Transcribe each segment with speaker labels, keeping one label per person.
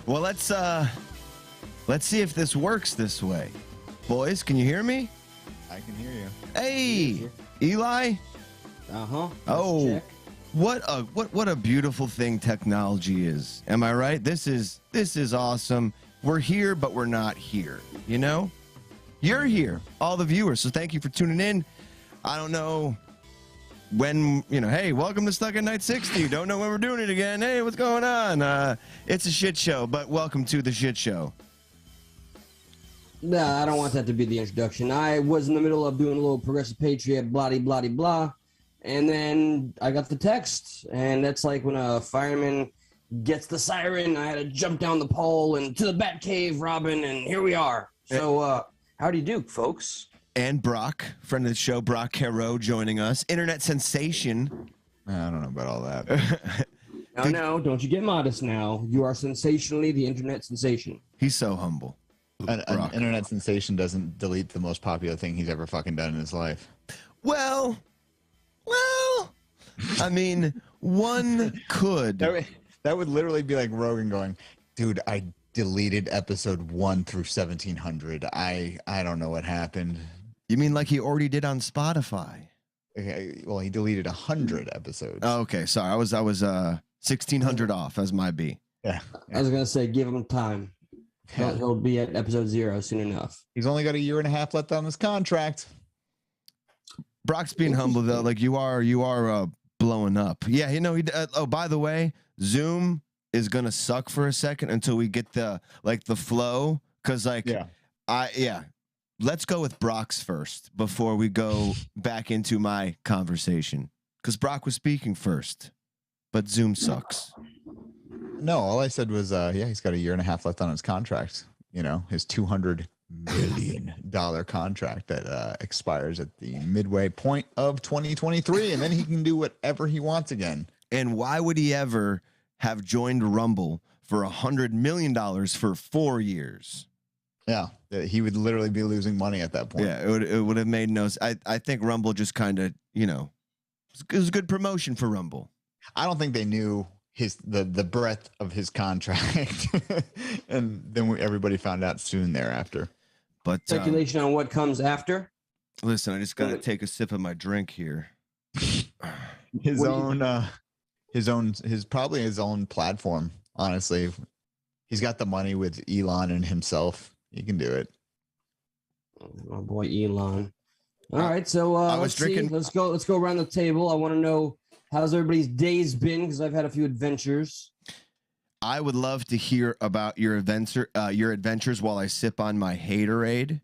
Speaker 1: Well, let's see if this works this way. Boys, can you hear me?
Speaker 2: I can hear you.
Speaker 1: Hey, Eli. Oh,
Speaker 3: check.
Speaker 1: what a beautiful thing technology is. Am I right? This is awesome. We're here, but we're not here. You know, you're here, all the viewers. So thank you for tuning in. I don't know when, hey, welcome to Stuck at N60. Don't know when we're doing it again. Hey, what's going on? It's a shit show, but welcome to the shit show.
Speaker 3: Nah, I don't want that to be the introduction. I was in the middle of doing a little Progressive Patriot, blah, and then I got the text, and that's like when a fireman gets the siren. I had to jump down the pole and to the bat cave, Robin, and here we are. So, how do you do, folks?
Speaker 1: And Brock, friend of the show, Brock Caro, joining us. Internet sensation.
Speaker 2: I don't know about all that.
Speaker 3: No, don't you get modest now. You are sensationally the internet sensation.
Speaker 1: He's so humble.
Speaker 2: An internet sensation doesn't delete the most popular thing he's ever fucking done in his life.
Speaker 1: Well, I mean, one could.
Speaker 2: That would literally be like Rogan going, dude, I deleted episode 1 through 1700. I don't know what happened.
Speaker 1: You mean like he already did on Spotify?
Speaker 2: Okay, well, he deleted 100 episodes.
Speaker 1: Oh, okay, sorry. I was 1,600 off as my B.
Speaker 2: Yeah.
Speaker 3: I was going to say, give him time. He'll be at episode 0 soon enough.
Speaker 2: He's only got a year and a half left on his contract.
Speaker 1: Brock's being humble though. Like you are blowing up. Yeah, oh, by the way, Zoom is gonna suck for a second until we get the flow. Cause let's go with Brock's first before we go back into my conversation. Cause Brock was speaking first, but Zoom sucks.
Speaker 2: No, all I said was, he's got a year and a half left on his contract. His $200 million contract that expires at the midway point of 2023, and then he can do whatever he wants again.
Speaker 1: And why would he ever have joined Rumble for $100 million for 4 years?
Speaker 2: Yeah, he would literally be losing money at that point.
Speaker 1: Yeah, it would have made no sense. I think Rumble just kind of, it was good promotion for Rumble.
Speaker 2: I don't think they knew the breadth of his contract, and then everybody found out soon thereour.
Speaker 1: But
Speaker 3: speculation on what comes after.
Speaker 1: Listen, I just got to take a sip of my drink here.
Speaker 2: His probably his own platform. Honestly, he's got the money with Elon and himself. He can do it.
Speaker 3: Oh boy, Elon. All right, so let's drinking. Let's go around the table. I want to know, how's everybody's days been? Because I've had a few adventures.
Speaker 1: I would love to hear about your adventures while I sip on my haterade.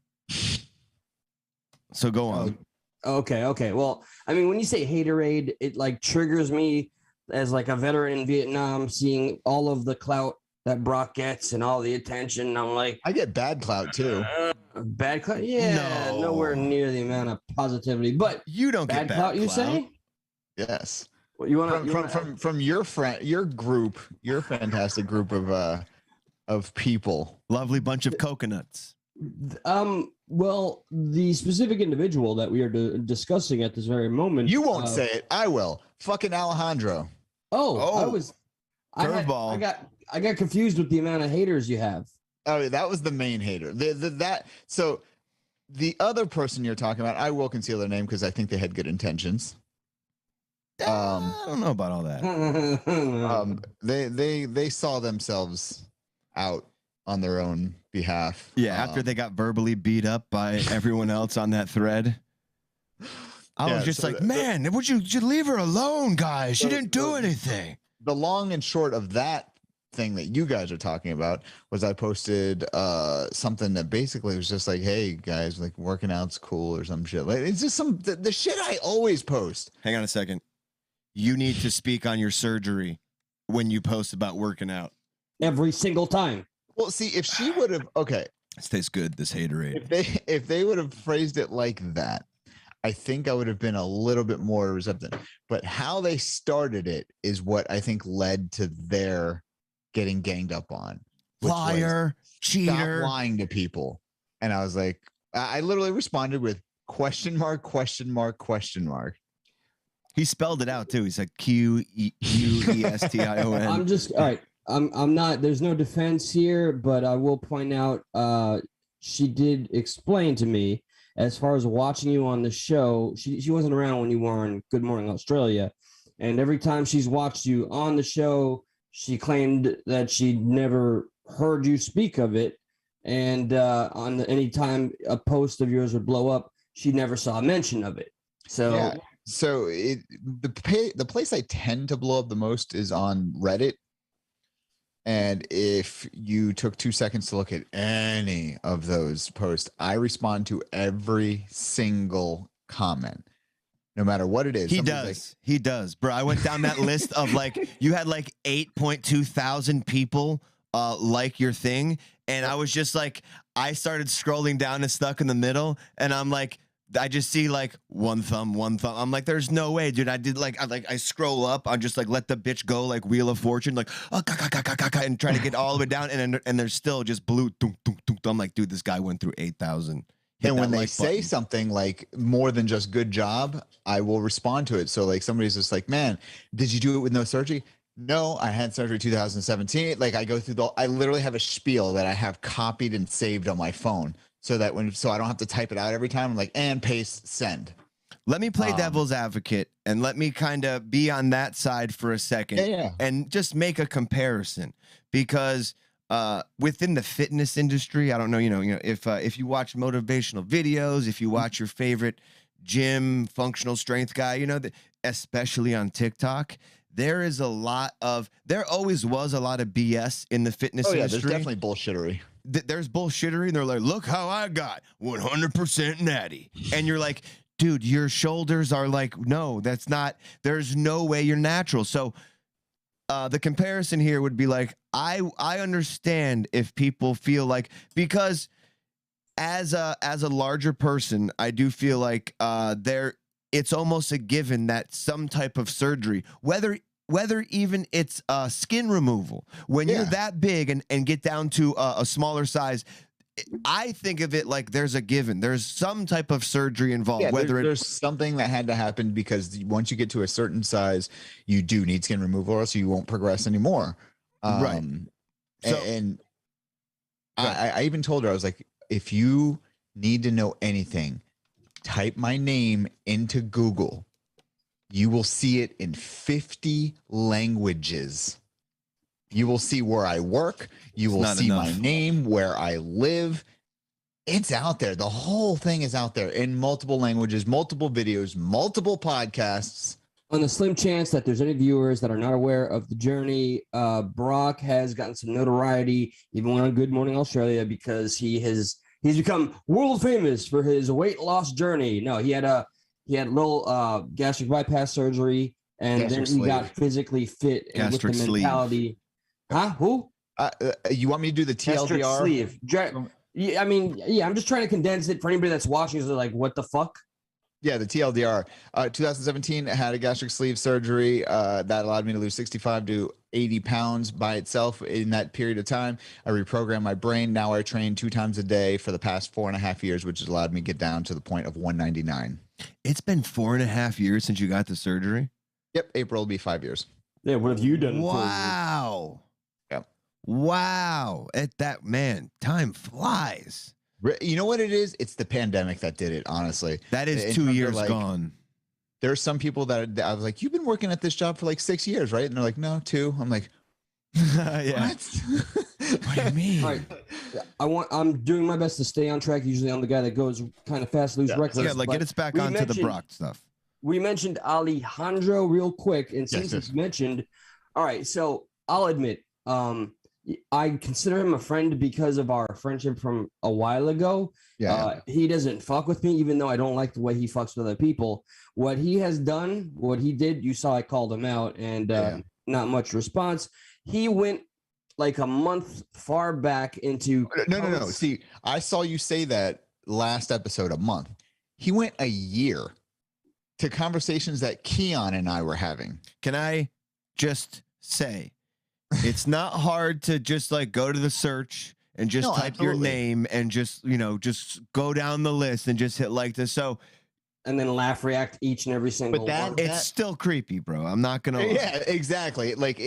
Speaker 1: So go on.
Speaker 3: Okay. Well, I mean, when you say haterade, it like triggers me as like a veteran in Vietnam, seeing all of the clout that Brock gets and all the attention. I'm like,
Speaker 2: I get bad clout too.
Speaker 3: Bad clout? Yeah, nowhere near the amount of positivity. But
Speaker 1: you don't get bad clout.
Speaker 3: You say?
Speaker 2: Yes.
Speaker 3: Well, you want
Speaker 2: from your friend, your group, your fantastic group of people.
Speaker 1: Lovely bunch of coconuts.
Speaker 3: Well, the specific individual that we are discussing at this very moment.
Speaker 2: You won't say it. I will. Fucking Alejandro.
Speaker 1: Curveball.
Speaker 3: I got confused with the amount of haters you have.
Speaker 2: Oh, that was the main hater. So the other person you're talking about, I will conceal their name because I think they had good intentions.
Speaker 1: I don't know about all that.
Speaker 2: They saw themselves out on their own behalf.
Speaker 1: Yeah, after they got verbally beat up by everyone else on that thread. I was just man, would you leave her alone, guys? She didn't do anything.
Speaker 2: The long and short of that thing that you guys are talking about was I posted something that basically was just like, hey guys, like working out's cool or some shit. Like it's just the shit I always post.
Speaker 1: Hang on a second. You need to speak on your surgery when you post about working out.
Speaker 3: Every single time.
Speaker 2: Well, see, if she would have,
Speaker 1: this tastes good, this haterade.
Speaker 2: If they would have phrased it like that, I think I would have been a little bit more receptive. But how they started it is what I think led to their getting ganged up on.
Speaker 1: Liar, cheater.
Speaker 2: Stop lying to people. And I was like, I literally responded with question mark.
Speaker 1: He spelled it out too. He said Queustion.
Speaker 3: I'm just all right. I'm not. There's no defense here, but I will point out. She did explain to me, as far as watching you on the show. She wasn't around when you were on Good Morning Australia, and every time she's watched you on the show, she claimed that she'd never heard you speak of it, and any time a post of yours would blow up, she never saw a mention of it. So.
Speaker 2: Yeah. So the place I tend to blow up the most is on Reddit. And if you took 2 seconds to look at any of those posts, I respond to every single comment, no matter what it is.
Speaker 1: He does. He does, bro. I went down that list of like, you had like 8.2 thousand people like your thing. And I was just like, I started scrolling down and stuck in the middle. And I'm like, I just see like one thumb. I'm like, there's no way, dude. I scroll up. I'm just like, let the bitch go, like Wheel of Fortune, like, and try to get all the way down. And there's still just blue. I'm like, dude, this guy went through 8,000.
Speaker 2: And when they say something like more than just good job, I will respond to it. So like somebody's just like, man, did you do it with no surgery? No, I had surgery 2017. Like I go through I literally have a spiel that I have copied and saved on my phone. So that I don't have to type it out every time. I'm like, and paste, send.
Speaker 1: Let me play devil's advocate and let me kind of be on that side for a second and just make a comparison, because within the fitness industry, I don't know, if you watch motivational videos, if you watch your favorite gym functional strength guy, especially on TikTok, there always was a lot of BS in the fitness industry.
Speaker 2: There's definitely bullshittery.
Speaker 1: There's bullshittery, and they're like, look how I got 100% natty. And you're like, dude, your shoulders are like, no, that's not, there's no way you're natural. So the comparison here would be like, I understand if people feel like, because as a larger person, I do feel like it's almost a given that some type of surgery, whether even it's skin removal, when you're that big and get down to a smaller size, I think of it like there's a given. There's some type of surgery involved.
Speaker 2: Yeah, there's something that had to happen, because once you get to a certain size, you do need skin removal, or else you won't progress anymore.
Speaker 1: Right.
Speaker 2: I even told her, I was like, if you need to know anything, type my name into Google. You will see it in 50 languages. You will see where I work. You will see my name, where I live. It's out there. The whole thing is out there in multiple languages, multiple videos, multiple podcasts.
Speaker 3: On the slim chance that there's any viewers that are not aware of the journey, Brock has gotten some notoriety, even on Good Morning Australia, because he's become world famous for his weight loss journey. No, he had a little gastric bypass surgery, and then he got physically fit and with the mentality. Huh? Who?
Speaker 2: You want me to do the TLDR?
Speaker 3: Sleeve. I mean, I'm just trying to condense it for anybody that's watching. Is like, what the fuck?
Speaker 2: Yeah, the TLDR. 2017, I had a gastric sleeve surgery that allowed me to lose 65 to 80 pounds by itself in that period of time. I reprogrammed my brain. Now I train 2 times a day for the past 4.5 years, which has allowed me to get down to the point of 199.
Speaker 1: It's been 4.5 years since you got the surgery?
Speaker 2: Yep, April will be 5 years.
Speaker 3: Yeah, what have you done?
Speaker 1: Wow.
Speaker 2: Yep.
Speaker 1: Wow. Time flies.
Speaker 2: You know what it is? It's the pandemic that did it, honestly.
Speaker 1: That is 2 years gone.
Speaker 2: There are some people that I was like, you've been working at this job for like 6 years, right? And they're like, no, 2. I'm like,
Speaker 1: yeah. What do you mean?
Speaker 3: All right. I'm doing my best to stay on track. Usually I'm the guy that goes kind of fast, lose reckless.
Speaker 1: Yeah, like get us back onto the Brock stuff.
Speaker 3: We mentioned Alejandro real quick, and since it's mentioned, all right, so I'll admit, I consider him a friend because of our friendship from a while ago. He doesn't fuck with me, even though I don't like the way he fucks with other people. What he has done, what he did, you saw I called him out, and not much response. He went like a month far back into...
Speaker 2: No. See, I saw you say that last episode, a month. He went a year to conversations that Keon and I were having.
Speaker 1: Can I just say... It's not hard to just like go to the search and just type your name and just go down the list and just hit like this. So
Speaker 3: and then laugh react each and every single one.
Speaker 1: It's still creepy, bro. I'm not gonna lie.
Speaker 2: Yeah, exactly. Like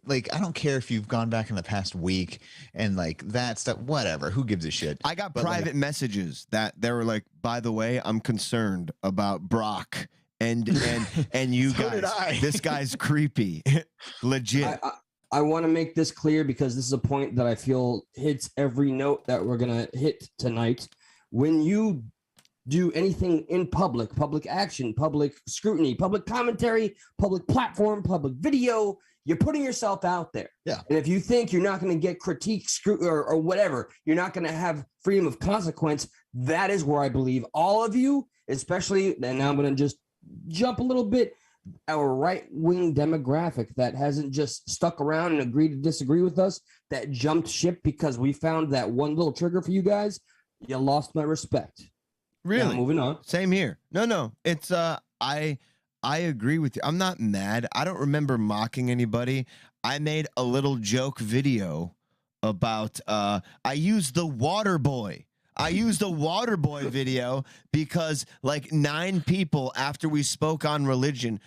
Speaker 2: like I don't care if you've gone back in the past week and like that stuff, whatever. Who gives a shit?
Speaker 1: I got private messages that they were like, by the way, I'm concerned about Brock and you
Speaker 2: So
Speaker 1: guys.
Speaker 2: did I.
Speaker 1: This guy's creepy. Legit.
Speaker 3: I want to make this clear because this is a point that I feel hits every note that we're gonna hit tonight. When you do anything in public action, public scrutiny, public commentary, public platform, public video, you're putting yourself out there.
Speaker 2: Yeah.
Speaker 3: And if you think you're not going to get critique, or whatever, you're not going to have freedom of consequence, that is where I believe all of you, especially, and now I'm going to just jump a little bit, our right-wing demographic that hasn't just stuck around and agreed to disagree with us, that jumped ship because we found that one little trigger for you guys, you lost my respect.
Speaker 1: Really?
Speaker 3: Now, moving on.
Speaker 1: Same here. No. It's I agree with you. I'm not mad. I don't remember mocking anybody. I made a little joke video about I used the water boy. I used the water boy video because like 9 people after we spoke on religion,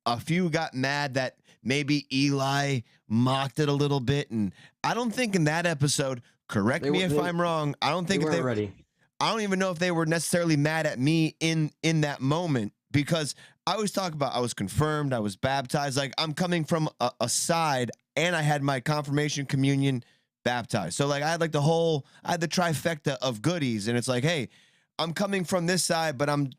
Speaker 1: a few got mad that maybe Eli mocked it a little bit, and I don't think in that episode, correct me if I'm wrong, I don't think if they were ready. I don't even know if they were necessarily mad at me in that moment, because I always talk about I was confirmed, I was baptized. Like I'm coming from a side, and I had my confirmation, communion, baptized. So like I had like I had the trifecta of goodies, and it's like, hey, I'm coming from this side, but I'm,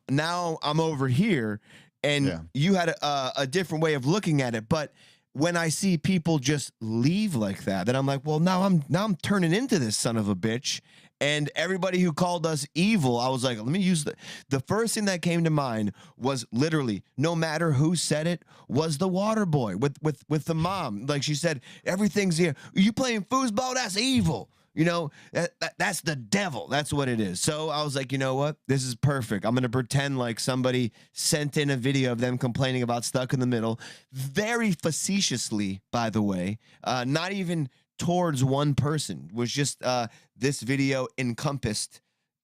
Speaker 1: now I'm over here, and you had a different way of looking at it. But when I see people just leave like that, then I'm like, well, now I'm turning into this son of a bitch. And everybody who called us evil, I was like, let me use the first thing that came to mind was literally, no matter who said it, was the water boy with the mom. Like she said, everything's here. You playing foosball? That's evil. That's the devil. That's what it is. So I was like, you know what? This is perfect. I'm going to pretend like somebody sent in a video of them complaining about Stuck in the Middle. Very facetiously, by the way. Not even towards one person. Was just this video encompassed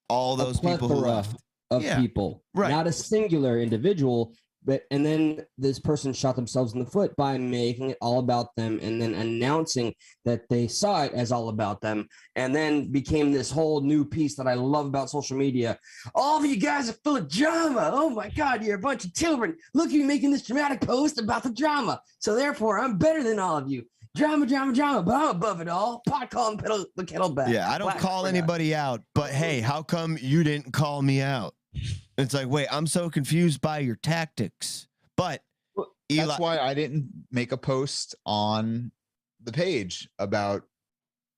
Speaker 1: all those people who left.
Speaker 3: Of people. Right. Not a singular individual. And then this person shot themselves in the foot by making it all about them and then announcing that they saw it as all about them, and then became this whole new piece that I love about social media. All of you guys are full of drama. Oh my God, you're a bunch of children. Look at you making this dramatic post about the drama. So therefore, I'm better than all of you. Drama, but I'm above it all. Pot calling the kettle back.
Speaker 1: Yeah, I don't call anybody out, but hey, how come you didn't call me out? It's like, wait, I'm so confused by your tactics. But Eli,
Speaker 2: that's why I didn't make a post on the page about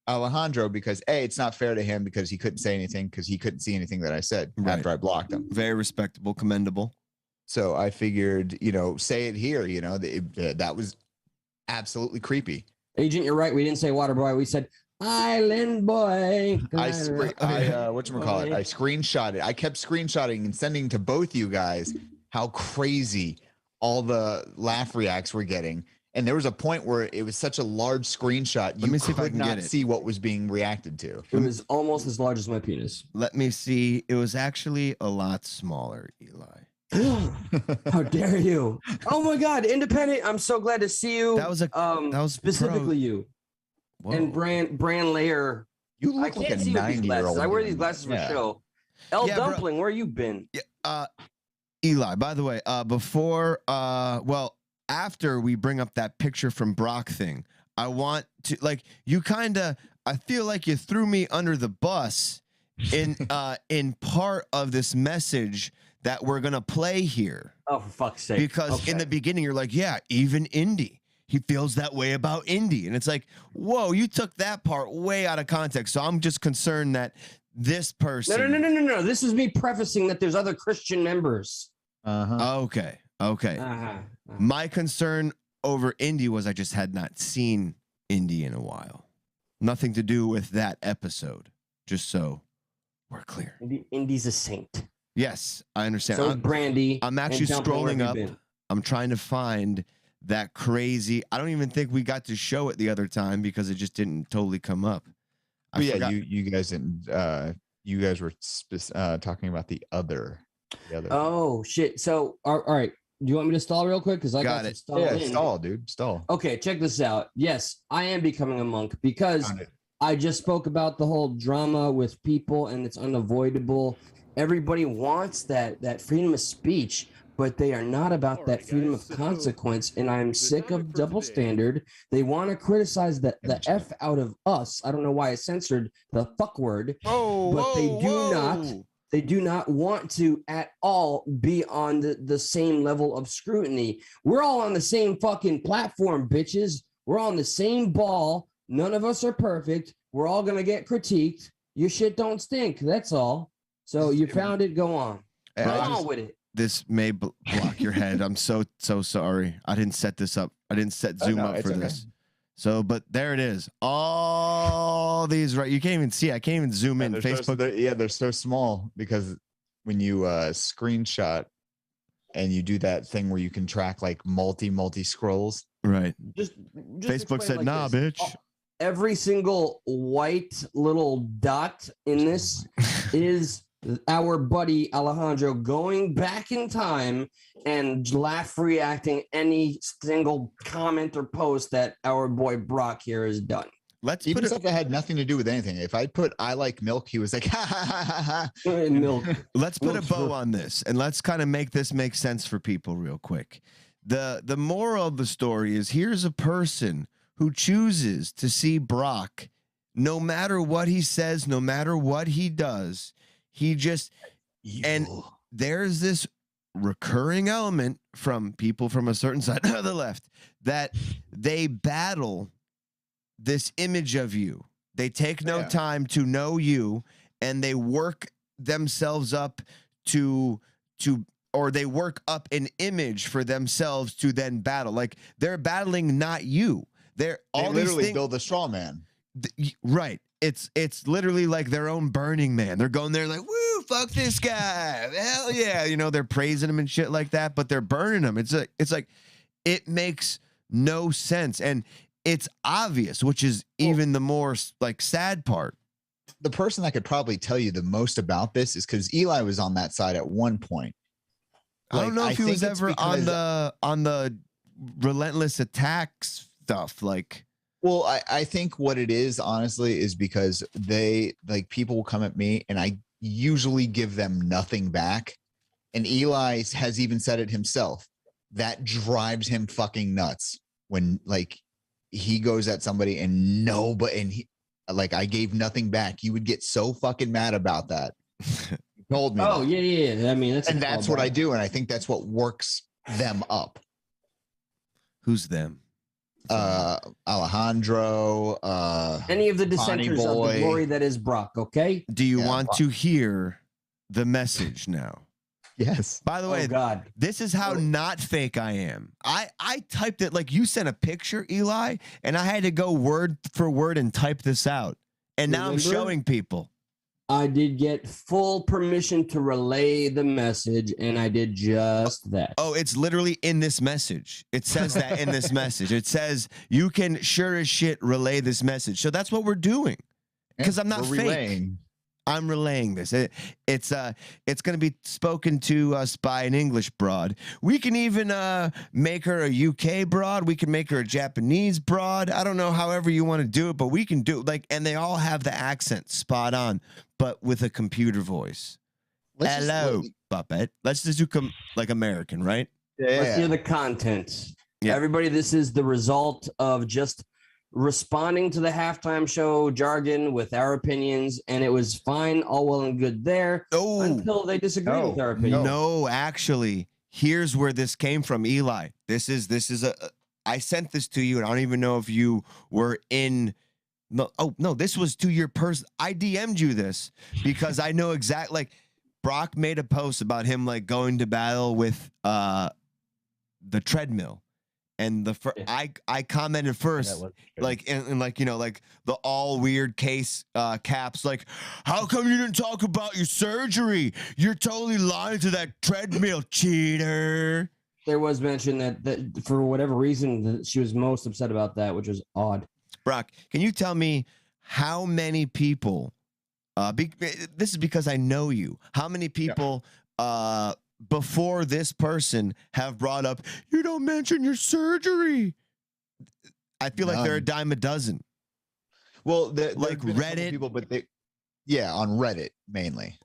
Speaker 2: Alejandro, because it's not fair to him because he couldn't say anything because he couldn't see anything that I said after I blocked him.
Speaker 1: Very respectable, commendable.
Speaker 2: So I figured, say it here, that was absolutely creepy.
Speaker 3: Agent, you're right. We didn't say water boy. We said Island boy.
Speaker 2: I whatchamacallit? I screenshot it. I kept screenshotting and sending to both you guys how crazy all the laugh reacts were getting. And there was a point where it was such a large screenshot, you could not see what was being reacted to.
Speaker 3: It was almost as large as my penis.
Speaker 1: Let me see. It was actually a lot smaller, Eli.
Speaker 3: How dare you? Oh my God, independent. I'm so glad to see you.
Speaker 1: That was
Speaker 3: specifically you. Whoa. And brand layer.
Speaker 2: You look like a 90-year-old.
Speaker 3: I wear these glasses for show. Dumpling, where you been?
Speaker 1: Eli, by the way, after we bring up that picture from Brock thing, I want to I feel like you threw me under the bus in part of this message that we're gonna play here.
Speaker 3: Oh, for fuck's sake!
Speaker 1: Because in the beginning you're like, yeah, even Indy. He feels that way about Indy. And it's like, whoa, you took that part way out of context. So I'm just concerned that this person...
Speaker 3: No. This is me prefacing that there's other Christian members.
Speaker 1: Okay. My concern over Indy was I just had not seen Indy in a while. Nothing to do with that episode. Just so we're clear.
Speaker 3: Indy's a saint.
Speaker 1: Yes, I understand.
Speaker 3: So Brandy.
Speaker 1: I'm actually scrolling up. I'm trying to find... that crazy. I don't even think we got to show it the other time because it just didn't totally come up.
Speaker 2: You guys didn't. You guys were talking about the other
Speaker 3: Oh shit! So all right, do you want me to stall real quick? Because I got some stall in.
Speaker 2: Stall, dude, stall.
Speaker 3: Okay, check this out. Yes, I am becoming a monk because I just spoke about the whole drama with people, and it's unavoidable. Everybody wants that freedom of speech, but they are not about that freedom of consequence. And I'm sick of double standard. They want to criticize the F out of us. I don't know why I censored the fuck word, but they do not. They do not want to at all be on the same level of scrutiny. We're all on the same fucking platform, bitches. We're on the same ball. None of us are perfect. We're all going to get critiqued. Your shit don't stink. That's all. So you found it. Go on. Go on with it.
Speaker 1: This may block your head. I'm so sorry. I didn't set this up. I didn't set Zoom up for this. So, but there it is. All these, right? You can't even see. I can't even zoom in. Facebook.
Speaker 2: They're so small because when you screenshot and you do that thing where you can track like multi scrolls.
Speaker 1: Right.
Speaker 3: Just
Speaker 1: Facebook said, nah, bitch.
Speaker 3: Every single white little dot in this is our buddy Alejandro going back in time and laugh reacting any single comment or post that our boy Brock here has done.
Speaker 1: Let's
Speaker 2: even stuff that had nothing to do with anything. If I put I like milk, he was like, ha ha ha ha.
Speaker 3: Milk.
Speaker 1: Let's put a bow on this and let's kind of make this make sense for people real quick. The moral of the story is here's a person who chooses to see Brock, no matter what he says, no matter what he does. He just and there's this recurring element from people from a certain side of the left that they battle this image of you. They take no time to know you, and they work themselves up or they work up an image for themselves to then battle. Like they're battling not you. They
Speaker 2: literally build a straw man.
Speaker 1: Right. It's literally like their own Burning Man. They're going there like, woo, fuck this guy. Hell yeah. You know, they're praising him and shit like that, but they're burning him. It's like it makes no sense. And it's obvious, which is even the more like sad part.
Speaker 2: The person that could probably tell you the most about this is because Eli was on that side at one point.
Speaker 1: I don't know if he was ever on the relentless attacks stuff. Like,
Speaker 2: well, I think what it is, honestly, is because people will come at me and I usually give them nothing back. And Eli has even said it himself. That drives him fucking nuts when like he goes at somebody and I gave nothing back. You would get so fucking mad about that. He told me.
Speaker 3: Oh, yeah. I mean,
Speaker 2: that's what I do. And I think that's what works them up.
Speaker 1: Who's them?
Speaker 2: Alejandro,
Speaker 3: any of the dissenters of the glory that is Brock. Okay.
Speaker 1: Do you want to hear the message now?
Speaker 2: Yes.
Speaker 1: By the way,
Speaker 3: God,
Speaker 1: this is how not fake I am. I typed it like you sent a picture, Eli, and I had to go word for word and type this out. And now I'm showing people.
Speaker 3: I did get full permission to relay the message, and I did just that.
Speaker 1: Oh, it's literally in this message. It says that in this message. It says you can sure as shit relay this message. So that's what we're doing. Because I'm not fake.
Speaker 2: Relaying.
Speaker 1: I'm relaying this. It's going to be spoken to us by an English broad. We can even make her a UK broad. We can make her a Japanese broad. I don't know however you want to do it, but we can do it. And they all have the accent spot on, but with a computer voice. Hello, puppet. Let's just do like American, right?
Speaker 3: Yeah. Let's hear the content. Yeah. Everybody, this is the result of just responding to the halftime show jargon with our opinions, and it was fine, all well and good there until they disagreed with our opinion.
Speaker 1: No, actually, here's where this came from, Eli. This is I sent this to you, and I don't even know if you were in. No, this was to your person. I DM'd you this because I know exactly. Like Brock made a post about him like going to battle with the treadmill. And I commented first, like, and like, you know, like the all weird case caps, like, how come you didn't talk about your surgery? You're totally lying to that treadmill, cheater.
Speaker 3: There was mention that for whatever reason that she was most upset about that, which was odd.
Speaker 1: Brock, can you tell me how many people, this is because I know you, how many people before this person have brought up, you don't mention your surgery. I feel like they're a dime a dozen.
Speaker 2: Well,
Speaker 1: like Reddit
Speaker 2: people, but on Reddit mainly.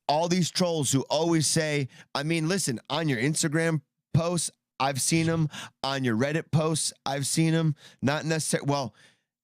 Speaker 1: All these trolls who always say, I mean, listen, on your Instagram posts, I've seen them. On your Reddit posts, I've seen them. Not necessarily. Well,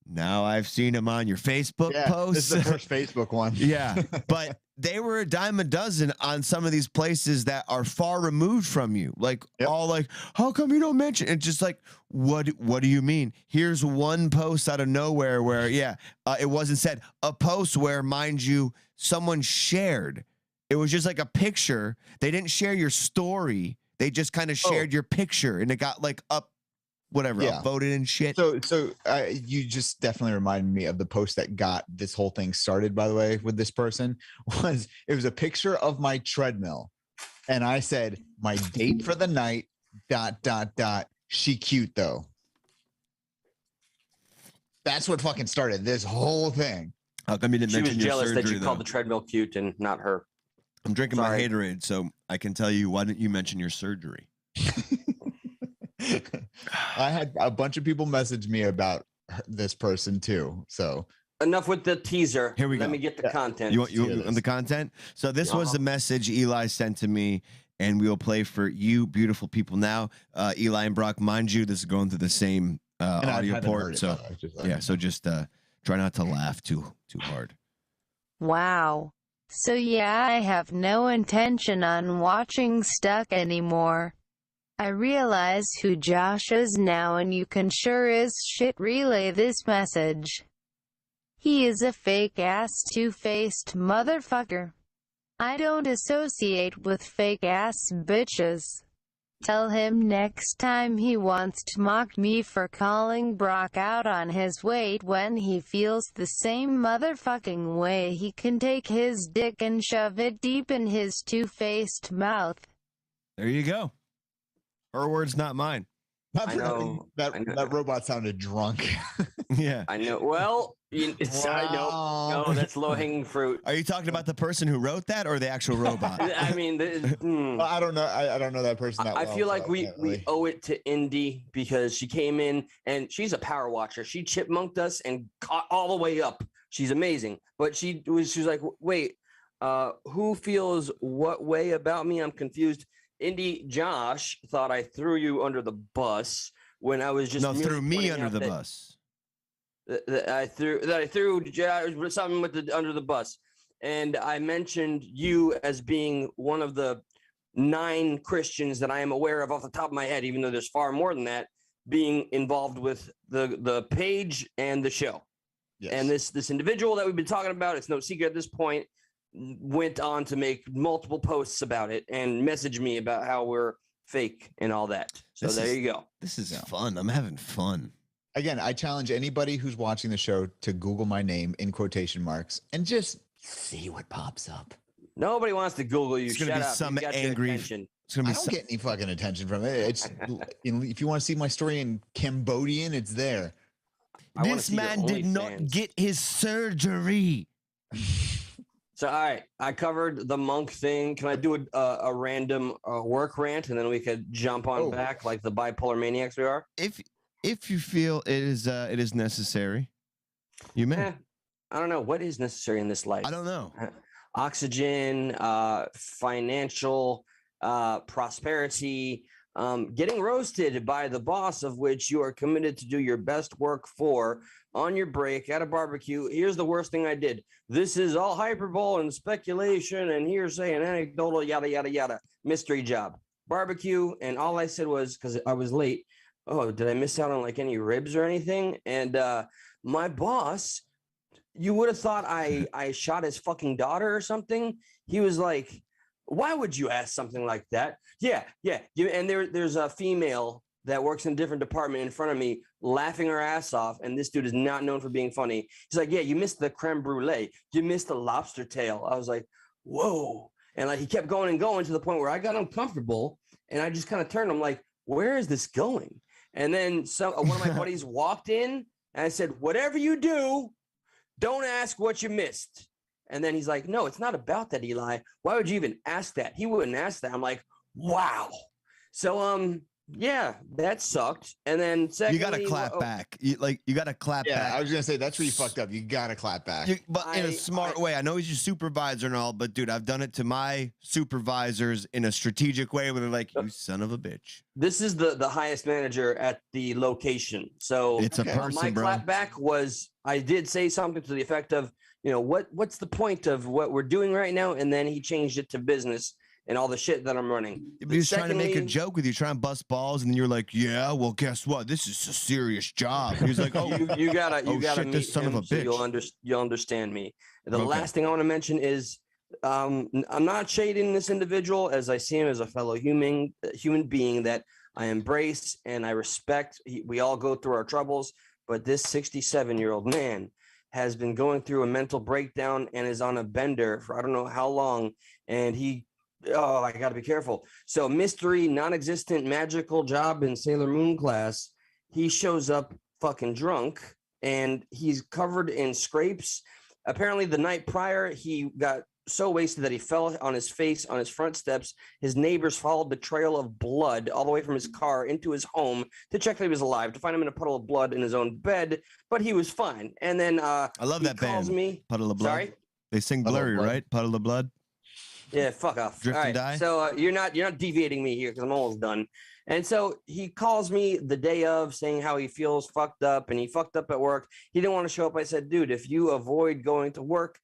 Speaker 1: now I've seen them on your Facebook posts.
Speaker 2: This is the first Facebook one.
Speaker 1: Yeah, but they were a dime a dozen on some of these places that are far removed from you. Like all like, how come you don't mention? It's just like, what do you mean? Here's one post out of nowhere where it wasn't said. A post where, mind you, someone shared. It was just like a picture. They didn't share your story. They just kind of shared your picture, and it got like upvoted and shit.
Speaker 2: So you just definitely reminded me of the post that got this whole thing started, by the way, with this person. It was a picture of my treadmill, and I said, my date for the night, ... She cute though. That's what fucking started this whole thing.
Speaker 1: How come you didn't mention your surgery?
Speaker 3: She was jealous that you called the treadmill cute and not her.
Speaker 1: I'm drinking my Haterade, so I can tell you, why didn't you mention your surgery?
Speaker 2: I had a bunch of people message me about this person too. So
Speaker 3: enough with the teaser.
Speaker 1: Here we go.
Speaker 3: Let me get the content.
Speaker 1: You want the content? So this was the message Eli sent to me, and we will play for you, beautiful people. Now, Eli and Brock, mind you, this is going through the same audio port. So just try not to laugh too hard.
Speaker 4: Wow. So yeah, I have no intention on watching Stuck anymore. I realize who Josh is now, and you can sure as shit relay this message. He is a fake-ass two-faced motherfucker. I don't associate with fake-ass bitches. Tell him next time he wants to mock me for calling Brock out on his weight when he feels the same motherfucking way, he can take his dick and shove it deep in his two-faced mouth.
Speaker 1: There you go. Her words, not mine.
Speaker 2: I know. That robot sounded drunk.
Speaker 1: Yeah.
Speaker 3: I know. Well, I know. No, that's low-hanging fruit.
Speaker 1: Are you talking about the person who wrote that or the actual robot?
Speaker 3: I mean,
Speaker 2: I don't know. I don't know that person that well.
Speaker 3: I feel like we owe it to Indy because she came in and she's a power watcher. She chipmunked us and caught all the way up. She's amazing. But she was like, wait, who feels what way about me? I'm confused. Indy, Josh thought I threw you under the bus when I was just
Speaker 1: threw me under the bus.
Speaker 3: I threw something with under the bus, and I mentioned you as being one of the 9 Christians that I am aware of off the top of my head, even though there's far more than that, being involved with the page and the show. Yes. And this individual that we've been talking about, it's no secret at this point, went on to make multiple posts about it and message me about how we're fake and all that. So there you go.
Speaker 1: This is fun. I'm having fun.
Speaker 2: Again, I challenge anybody who's watching the show to Google my name in quotation marks and just see what pops up.
Speaker 3: Nobody wants to Google you.
Speaker 1: It's going to be some angry.
Speaker 2: I don't get any fucking attention from it. It's if you want to see my story in Cambodian, it's there.
Speaker 1: This man did not get his surgery.
Speaker 3: So, all right, I covered the monk thing. Can I do a random work rant, and then we could jump on back like the bipolar maniacs we are?
Speaker 1: If you feel it is necessary, you may.
Speaker 3: I don't know what is necessary in this life.
Speaker 1: I don't know.
Speaker 3: Oxygen, financial prosperity, getting roasted by the boss of which you are committed to do your best work for on your break at a barbecue. Here's the worst thing I did. This is all hyperbole and speculation and hearsay and anecdotal, yada, yada, yada. Mystery job. Barbecue. And all I said was, because I was late, oh, did I miss out on like any ribs or anything? And my boss, you would have thought I shot his fucking daughter or something. He was like, why would you ask something like that? Yeah. And there's a female that works in a different department in front of me laughing her ass off. And this dude is not known for being funny. He's like, yeah, you missed the creme brulee. You missed the lobster tail. I was like, whoa. And like, he kept going and going to the point where I got uncomfortable. And I just kind of turned. I'm like, where is this going? And then one of my buddies walked in and I said, whatever you do, don't ask what you missed. And then he's like, no, it's not about that, Eli. Why would you even ask that? He wouldn't ask that. I'm like, wow. So, yeah, that sucked. And then secondly,
Speaker 1: you got to clap back. You got to clap
Speaker 2: Yeah,
Speaker 1: back.
Speaker 2: I was gonna say that's where you fucked up. You gotta clap back.
Speaker 1: But in a smart way. I know he's your supervisor and all, but dude, I've done it to my supervisors in a strategic way where they're like, "You son of a bitch."
Speaker 3: This is the highest manager at the location. So
Speaker 1: it's a person,
Speaker 3: my
Speaker 1: bro.
Speaker 3: clap back was I did say something to the effect of, what's the point of what we're doing right now? And then he changed it to business and all the shit that I'm running.
Speaker 1: He was trying to make a joke with you, trying to bust balls, and then you're like, "Yeah, well, guess what? This is a serious job." And he's like, "Oh,
Speaker 3: you gotta
Speaker 1: shit,
Speaker 3: meet
Speaker 1: this son
Speaker 3: him
Speaker 1: of a
Speaker 3: so
Speaker 1: bitch."
Speaker 3: you'll understand me. The last thing I want to mention is I'm not shading this individual, as I see him as a fellow human being that I embrace and I respect. We all go through our troubles, but this 67-year-old man has been going through a mental breakdown and is on a bender for I don't know how long, and I got to be careful. So mystery, non-existent, magical job in Sailor Moon class. He shows up fucking drunk and he's covered in scrapes. Apparently the night prior, he got so wasted that he fell on his face on his front steps. His neighbors followed the trail of blood all the way from his car into his home to check that he was alive, to find him in a puddle of blood in his own bed, but he was fine. And then
Speaker 1: I love that band. Puddle of Blood.
Speaker 3: Sorry?
Speaker 1: They sing Blurry, right? Puddle of Blood.
Speaker 3: Yeah, fuck off.
Speaker 1: Drift and Die.
Speaker 3: So you're not deviating me here because I'm almost done. And so he calls me the day of saying how he feels fucked up and he fucked up at work. He didn't want to show up. I said, dude, if you avoid going to work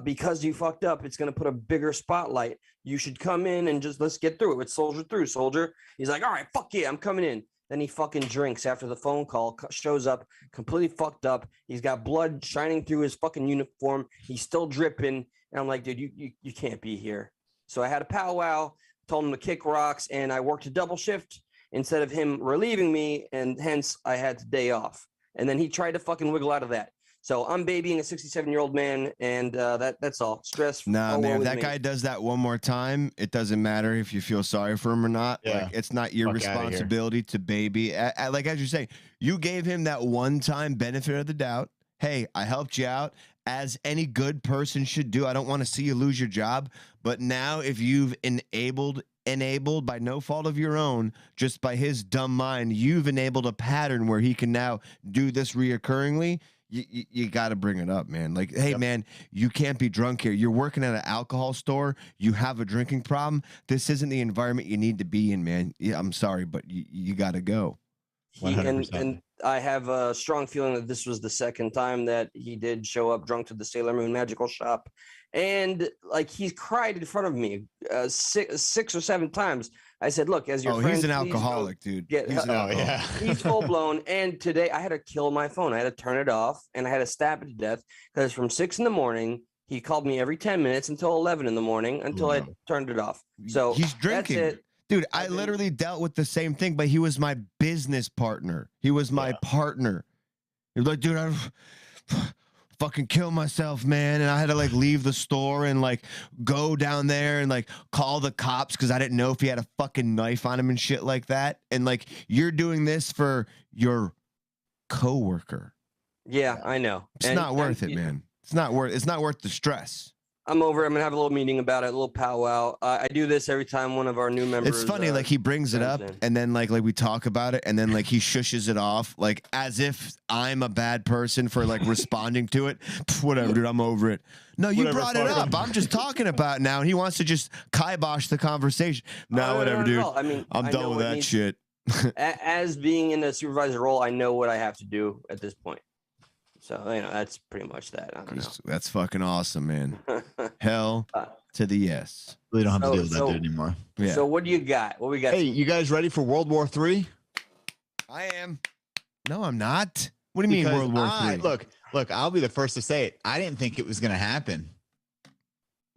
Speaker 3: because you fucked up, it's going to put a bigger spotlight. You should come in and just let's get through it. Let's soldier through, soldier. He's like, all right, fuck yeah, I'm coming in. Then he fucking drinks after the phone call, shows up completely fucked up. He's got blood shining through his fucking uniform. He's still dripping. And I'm like, dude, you can't be here. So I had a powwow, told him to kick rocks, and I worked a double shift instead of him relieving me, and hence I had the day off. And then he tried to fucking wiggle out of that. So I'm babying a 67-year-old man, and that's all. Stress.
Speaker 1: Nah, man, if that guy does that one more time, it doesn't matter if you feel sorry for him or not.
Speaker 2: Yeah.
Speaker 1: Like, it's not your responsibility to baby. Like as you say, you gave him that one-time benefit of the doubt. Hey, I helped you out, as any good person should do. I don't want to see you lose your job. But now if you've enabled by no fault of your own, just by his dumb mind, you've enabled a pattern where he can now do this reoccurringly. You got to bring it up, man. Like, hey, man, you can't be drunk here. You're working at an alcohol store. You have a drinking problem. This isn't the environment you need to be in, man. Yeah, I'm sorry, but you got to go.
Speaker 3: And I have a strong feeling that this was the second time that he did show up drunk to the Sailor Moon magical shop. And like he's cried in front of me 6 or 7 times. I said, look, as your friend,
Speaker 1: he's an alcoholic, dude.
Speaker 3: He's full blown. And today I had to kill my phone. I had to turn it off and I had to stab it to death because from 6 a.m, he called me every 10 minutes until 11 a.m. until I turned it off. So
Speaker 1: he's drinking. That's it. Dude, I literally dealt with the same thing, but he was my business partner. He was my partner. He was like, dude, I fucking kill myself, man. And I had to like leave the store and like go down there and like call the cops because I didn't know if he had a fucking knife on him and shit like that. And like, you're doing this for your coworker.
Speaker 3: Yeah, I know.
Speaker 1: It's not worth it, man. It's not worth the stress.
Speaker 3: I'm over. I'm gonna have a little meeting about it, a little powwow. I do this every time one of our new members.
Speaker 1: It's funny, like he brings it up, and then like we talk about it, and then like he shushes it off, like as if I'm a bad person for like responding to it. Whatever, dude. I'm over it. No, you brought it up. I'm just talking about it now, and he wants to just kibosh the conversation. No, whatever, dude.
Speaker 3: I mean,
Speaker 1: I'm done with that shit.
Speaker 3: As being in a supervisor role, I know what I have to do at this point. So, that's pretty much that. I don't know.
Speaker 1: That's fucking awesome, man. Hell to the yes.
Speaker 2: We don't have to deal with that dude anymore.
Speaker 3: Yeah. So what do you got? What we got?
Speaker 2: Hey, you guys ready for World War III?
Speaker 1: I am. No, I'm not. What do you mean World War III?
Speaker 2: Look, I'll be the first to say it. I didn't think it was going to happen.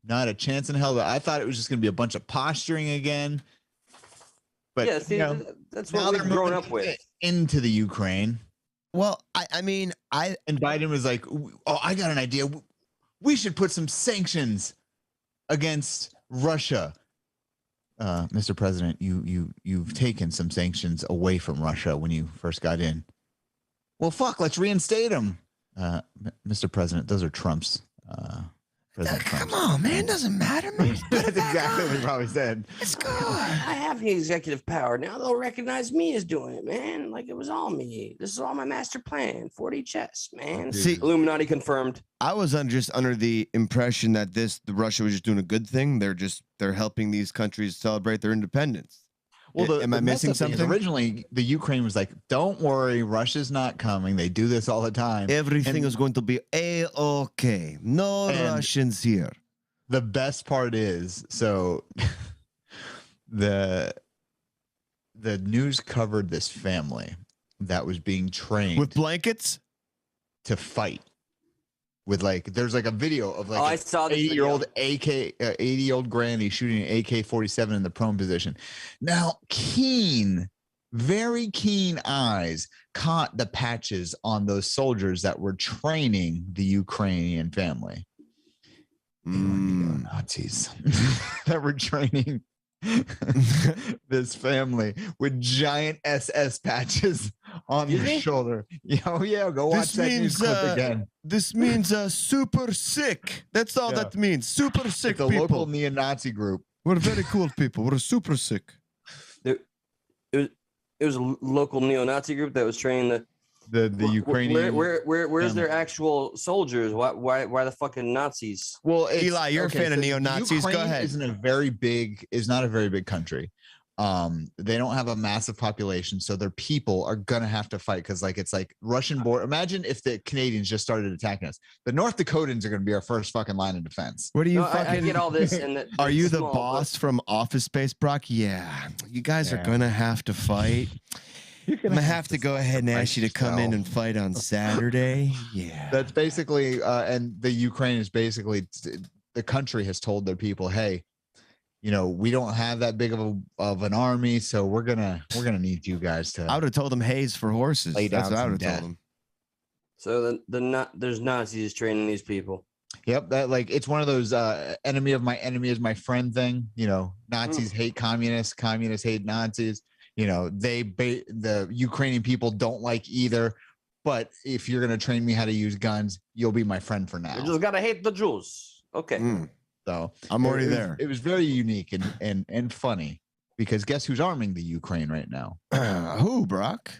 Speaker 2: Not a chance in hell. I thought it was just going to be a bunch of posturing again. But
Speaker 3: yeah, see, that's what we've grown up with.
Speaker 2: Into the Ukraine.
Speaker 1: Well, I mean,
Speaker 2: and Biden was like, "Oh, I got an idea. We should put some sanctions against Russia." Mr. President, you've taken some sanctions away from Russia when you first got in. Well, fuck, let's reinstate them. Mr. President, those are Trump's. President Trump.
Speaker 1: Come on, man. Doesn't matter, man.
Speaker 2: That's exactly what he probably said.
Speaker 1: It's good.
Speaker 3: I have the executive power. Now they'll recognize me as doing it, man. Like it was all me. This is all my master plan. 4D chess, man.
Speaker 1: See-
Speaker 3: Illuminati confirmed.
Speaker 1: I was just under the impression that the Russia was just doing a good thing. They're helping these countries celebrate their independence.
Speaker 2: Well,
Speaker 1: Am I missing
Speaker 2: messed up thing is
Speaker 1: something?
Speaker 2: originally, the Ukraine was like, "Don't worry, Russia's not coming. They do this all the time.
Speaker 1: Everything
Speaker 2: And
Speaker 1: is going to be a-okay. No
Speaker 2: And-
Speaker 1: Russians here.
Speaker 2: the best part is, so the news covered this family that was being trained
Speaker 1: With blankets?
Speaker 2: to fight. With like, there's like a video of like
Speaker 3: I
Speaker 2: an
Speaker 3: saw this
Speaker 2: 80-year-old 80-year-old granny shooting an AK-47 in the prone position. Now, very keen eyes caught the patches on those soldiers that were training the Ukrainian family. They weren't Nazis that were training this family with giant SS patches on their shoulder. Oh yeah, go watch that news clip again.
Speaker 1: This means super sick. That's all
Speaker 2: Yeah.
Speaker 1: that means. Super sick
Speaker 2: It's a
Speaker 1: people.
Speaker 2: local neo-Nazi group.
Speaker 1: We're very cool people. We're super sick.
Speaker 3: It was a local neo-Nazi group that was training
Speaker 2: The Ukrainian.
Speaker 3: Where's their actual soldiers? Why the fucking Nazis?
Speaker 2: Well,
Speaker 1: Eli, you're a fan of
Speaker 2: so
Speaker 1: neo-Nazis. Go
Speaker 2: Ukraine
Speaker 1: ahead.
Speaker 2: is not a very big country. They don't have a massive population, so their people are gonna have to fight because, like, it's like Russian border. Imagine if the Canadians just started attacking us. The North Dakotans are gonna be our first fucking line of defense.
Speaker 1: What are you
Speaker 3: No, I
Speaker 1: fucking?
Speaker 3: get all this. And that
Speaker 1: Are
Speaker 3: it's
Speaker 1: you the
Speaker 3: small,
Speaker 1: boss from Office Space, Brock? Yeah. You guys are
Speaker 2: Yeah.
Speaker 1: gonna have to fight. I'm gonna have to go ahead and ask you to come in and fight on Saturday. Yeah.
Speaker 2: That's basically, and the Ukraine is basically, the country has told their people, hey, you know, we don't have that big of an army, so we're gonna need you guys to.
Speaker 1: I would have told them Hayes for horses.
Speaker 2: Lay
Speaker 1: That's
Speaker 2: down
Speaker 1: what I
Speaker 2: some
Speaker 1: would have
Speaker 2: death.
Speaker 1: told them.
Speaker 3: So there's Nazis training these people.
Speaker 2: Yep, that like it's one of those enemy of my enemy is my friend thing. You know, Nazis hate communists, communists hate Nazis. You know, the Ukrainian people don't like either. But if you're gonna train me how to use guns, you'll be my friend for now.
Speaker 3: You just gotta hate the Jews. Okay.
Speaker 2: So
Speaker 1: I'm already
Speaker 2: it was-
Speaker 1: there.
Speaker 2: It was very unique and funny because guess who's arming the Ukraine right now?
Speaker 1: Who, Brock?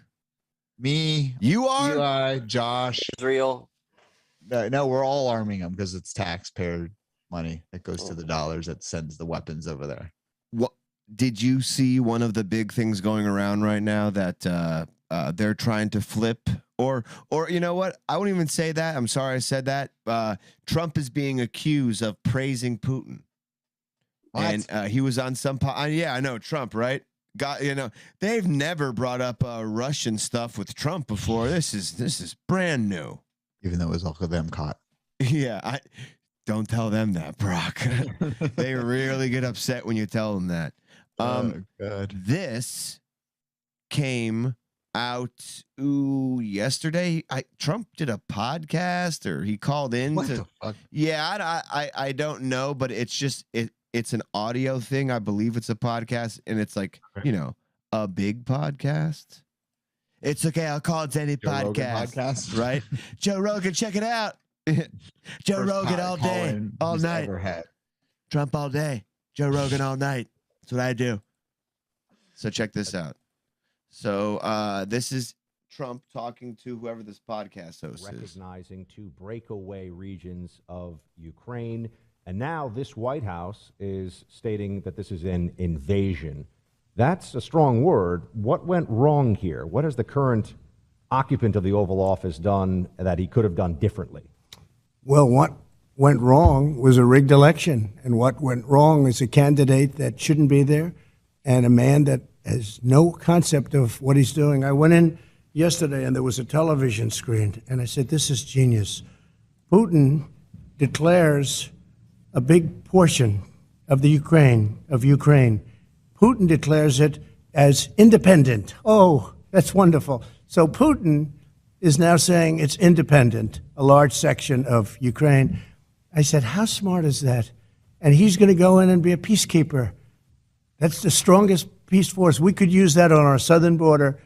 Speaker 2: Me,
Speaker 1: You are?
Speaker 2: Eli, Josh.
Speaker 3: Israel.
Speaker 2: No, we're all arming them because it's taxpayer money that goes to the dollars that sends the weapons over there.
Speaker 1: What did you see? One of the big things going around right now that they're trying to flip, or you know what? I won't even say that. I'm sorry I said that. Trump is being accused of praising Putin,
Speaker 2: What?
Speaker 1: and he was on some. Yeah, I know Trump, right? Got they've never brought up Russian stuff with Trump before. This is brand new.
Speaker 2: Even though it was all of them caught.
Speaker 1: Yeah, I don't tell them that, Brock. They really get upset when you tell them that.
Speaker 2: God.
Speaker 1: This came out yesterday. Trump did a podcast, or he called in
Speaker 2: What
Speaker 1: to.
Speaker 2: the fuck?
Speaker 1: Yeah, I don't know, but it's just it's an audio thing. I believe it's a podcast, and it's like a big podcast. It's okay. I'll call it any
Speaker 2: Joe Rogan
Speaker 1: podcast, right? Joe Rogan, check it out. Joe
Speaker 2: First
Speaker 1: Rogan all day,
Speaker 2: call-in
Speaker 1: all
Speaker 2: he's
Speaker 1: night.
Speaker 2: ever had.
Speaker 1: Trump all day, Joe Rogan all night. That's what I do. So check this out. So this is Trump talking to whoever this podcast host is.
Speaker 5: Recognizing two breakaway regions of Ukraine. And now this White House is stating that this is an invasion. That's a strong word. What went wrong here? What has the current occupant of the Oval Office done that he could have done differently?
Speaker 6: Well, what went wrong was a rigged election. And what went wrong is a candidate that shouldn't be there and a man that has no concept of what he's doing. I went in yesterday and there was a television screen and I said, this is genius. Putin declares a big portion of the Ukraine. Putin declares it as independent. Oh, that's wonderful. So Putin is now saying it's independent, a large section of Ukraine. I said, how smart is that? And he's going to go in and be a peacekeeper. That's the strongest peace force. We could use that on our southern border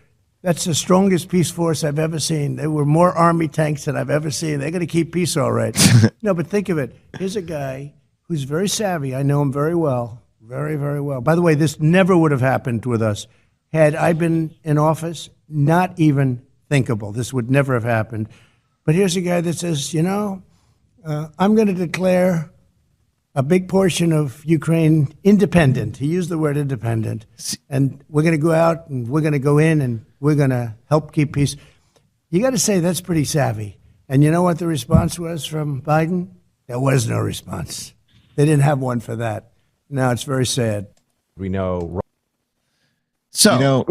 Speaker 6: That's the strongest peace force I've ever seen. There were more army tanks than I've ever seen. They're going to keep peace all right. No, but think of it. Here's a guy who's very savvy. I know him very well, very, very well. By the way, this never would have happened with us. Had I been in office, not even thinkable. This would never have happened. But here's a guy that says, I'm going to declare a big portion of Ukraine independent. He used the word independent. And we're going to go out and we're going to go in and we're going to help keep peace. You got to say that's pretty savvy. And you know what the response was from Biden? There was no response. They didn't have one for that. Now it's very sad.
Speaker 5: We know.
Speaker 1: So,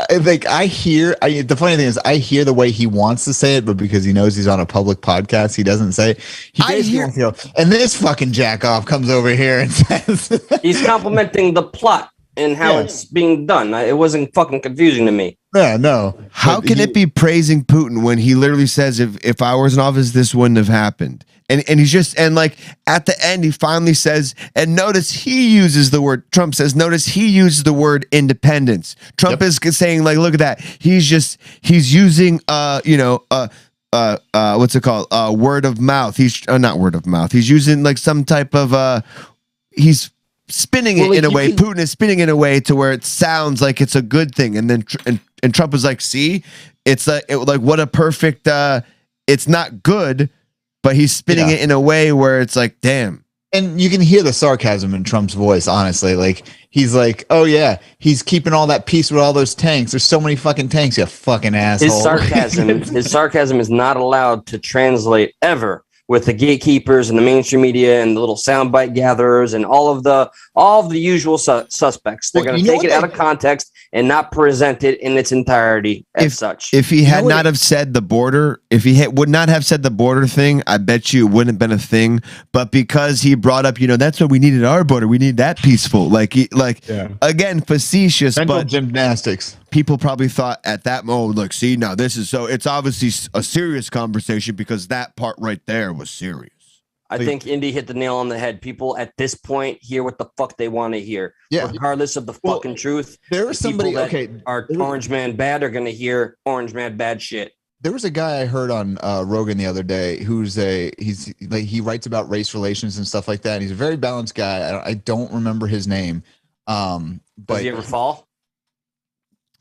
Speaker 2: the funny thing is I hear the way he wants to say it, but because he knows he's on a public podcast, he doesn't say it. He basically wants to go, and this fucking jackoff comes over here and says
Speaker 3: he's complimenting the plot and how it's being done. It wasn't fucking confusing to me.
Speaker 2: Yeah, no.
Speaker 1: How can it be praising Putin when he literally says, if I was in office, this wouldn't have happened? And he's just, and like at the end, he finally says, and notice he uses the word, Trump says, notice he uses the word independence. Trump is saying, like, look at that. He's using, what's it called? Word of mouth. He's not word of mouth. He's using like some type of, he's spinning it in a way. Putin is spinning it in a way to where it sounds like it's a good thing. And then, and Trump was like, see, it's like what a perfect, it's not good, but he's spinning it in a way where it's like, damn.
Speaker 2: And you can hear the sarcasm in Trump's voice, honestly. Like, he's like, oh, yeah, he's keeping all that peace with all those tanks. There's so many fucking tanks, you fucking asshole.
Speaker 3: His sarcasm is not allowed to translate ever with the gatekeepers and the mainstream media and the little soundbite gatherers and all of the usual suspects. They're going to take it out of context and not present it in its entirety as such.
Speaker 1: If he had not have said the border, if he would not have said the border thing, I bet you it wouldn't have been a thing. But because he brought up, that's what we needed our border. We need that peaceful. Again, facetious,
Speaker 2: mental
Speaker 1: but
Speaker 2: gymnastics.
Speaker 1: People probably thought at that moment, look, see, now this is so it's obviously a serious conversation because that part right there was serious.
Speaker 3: I think Indy hit the nail on the head. People at this point hear what the fuck they want to hear, regardless of the fucking truth.
Speaker 2: There was somebody
Speaker 3: that are Orange Man bad are going to hear Orange Man bad shit.
Speaker 2: There was a guy I heard on Rogan the other day he writes about race relations and stuff like that. And he's a very balanced guy. I don't remember his name. But
Speaker 3: does he ever fall?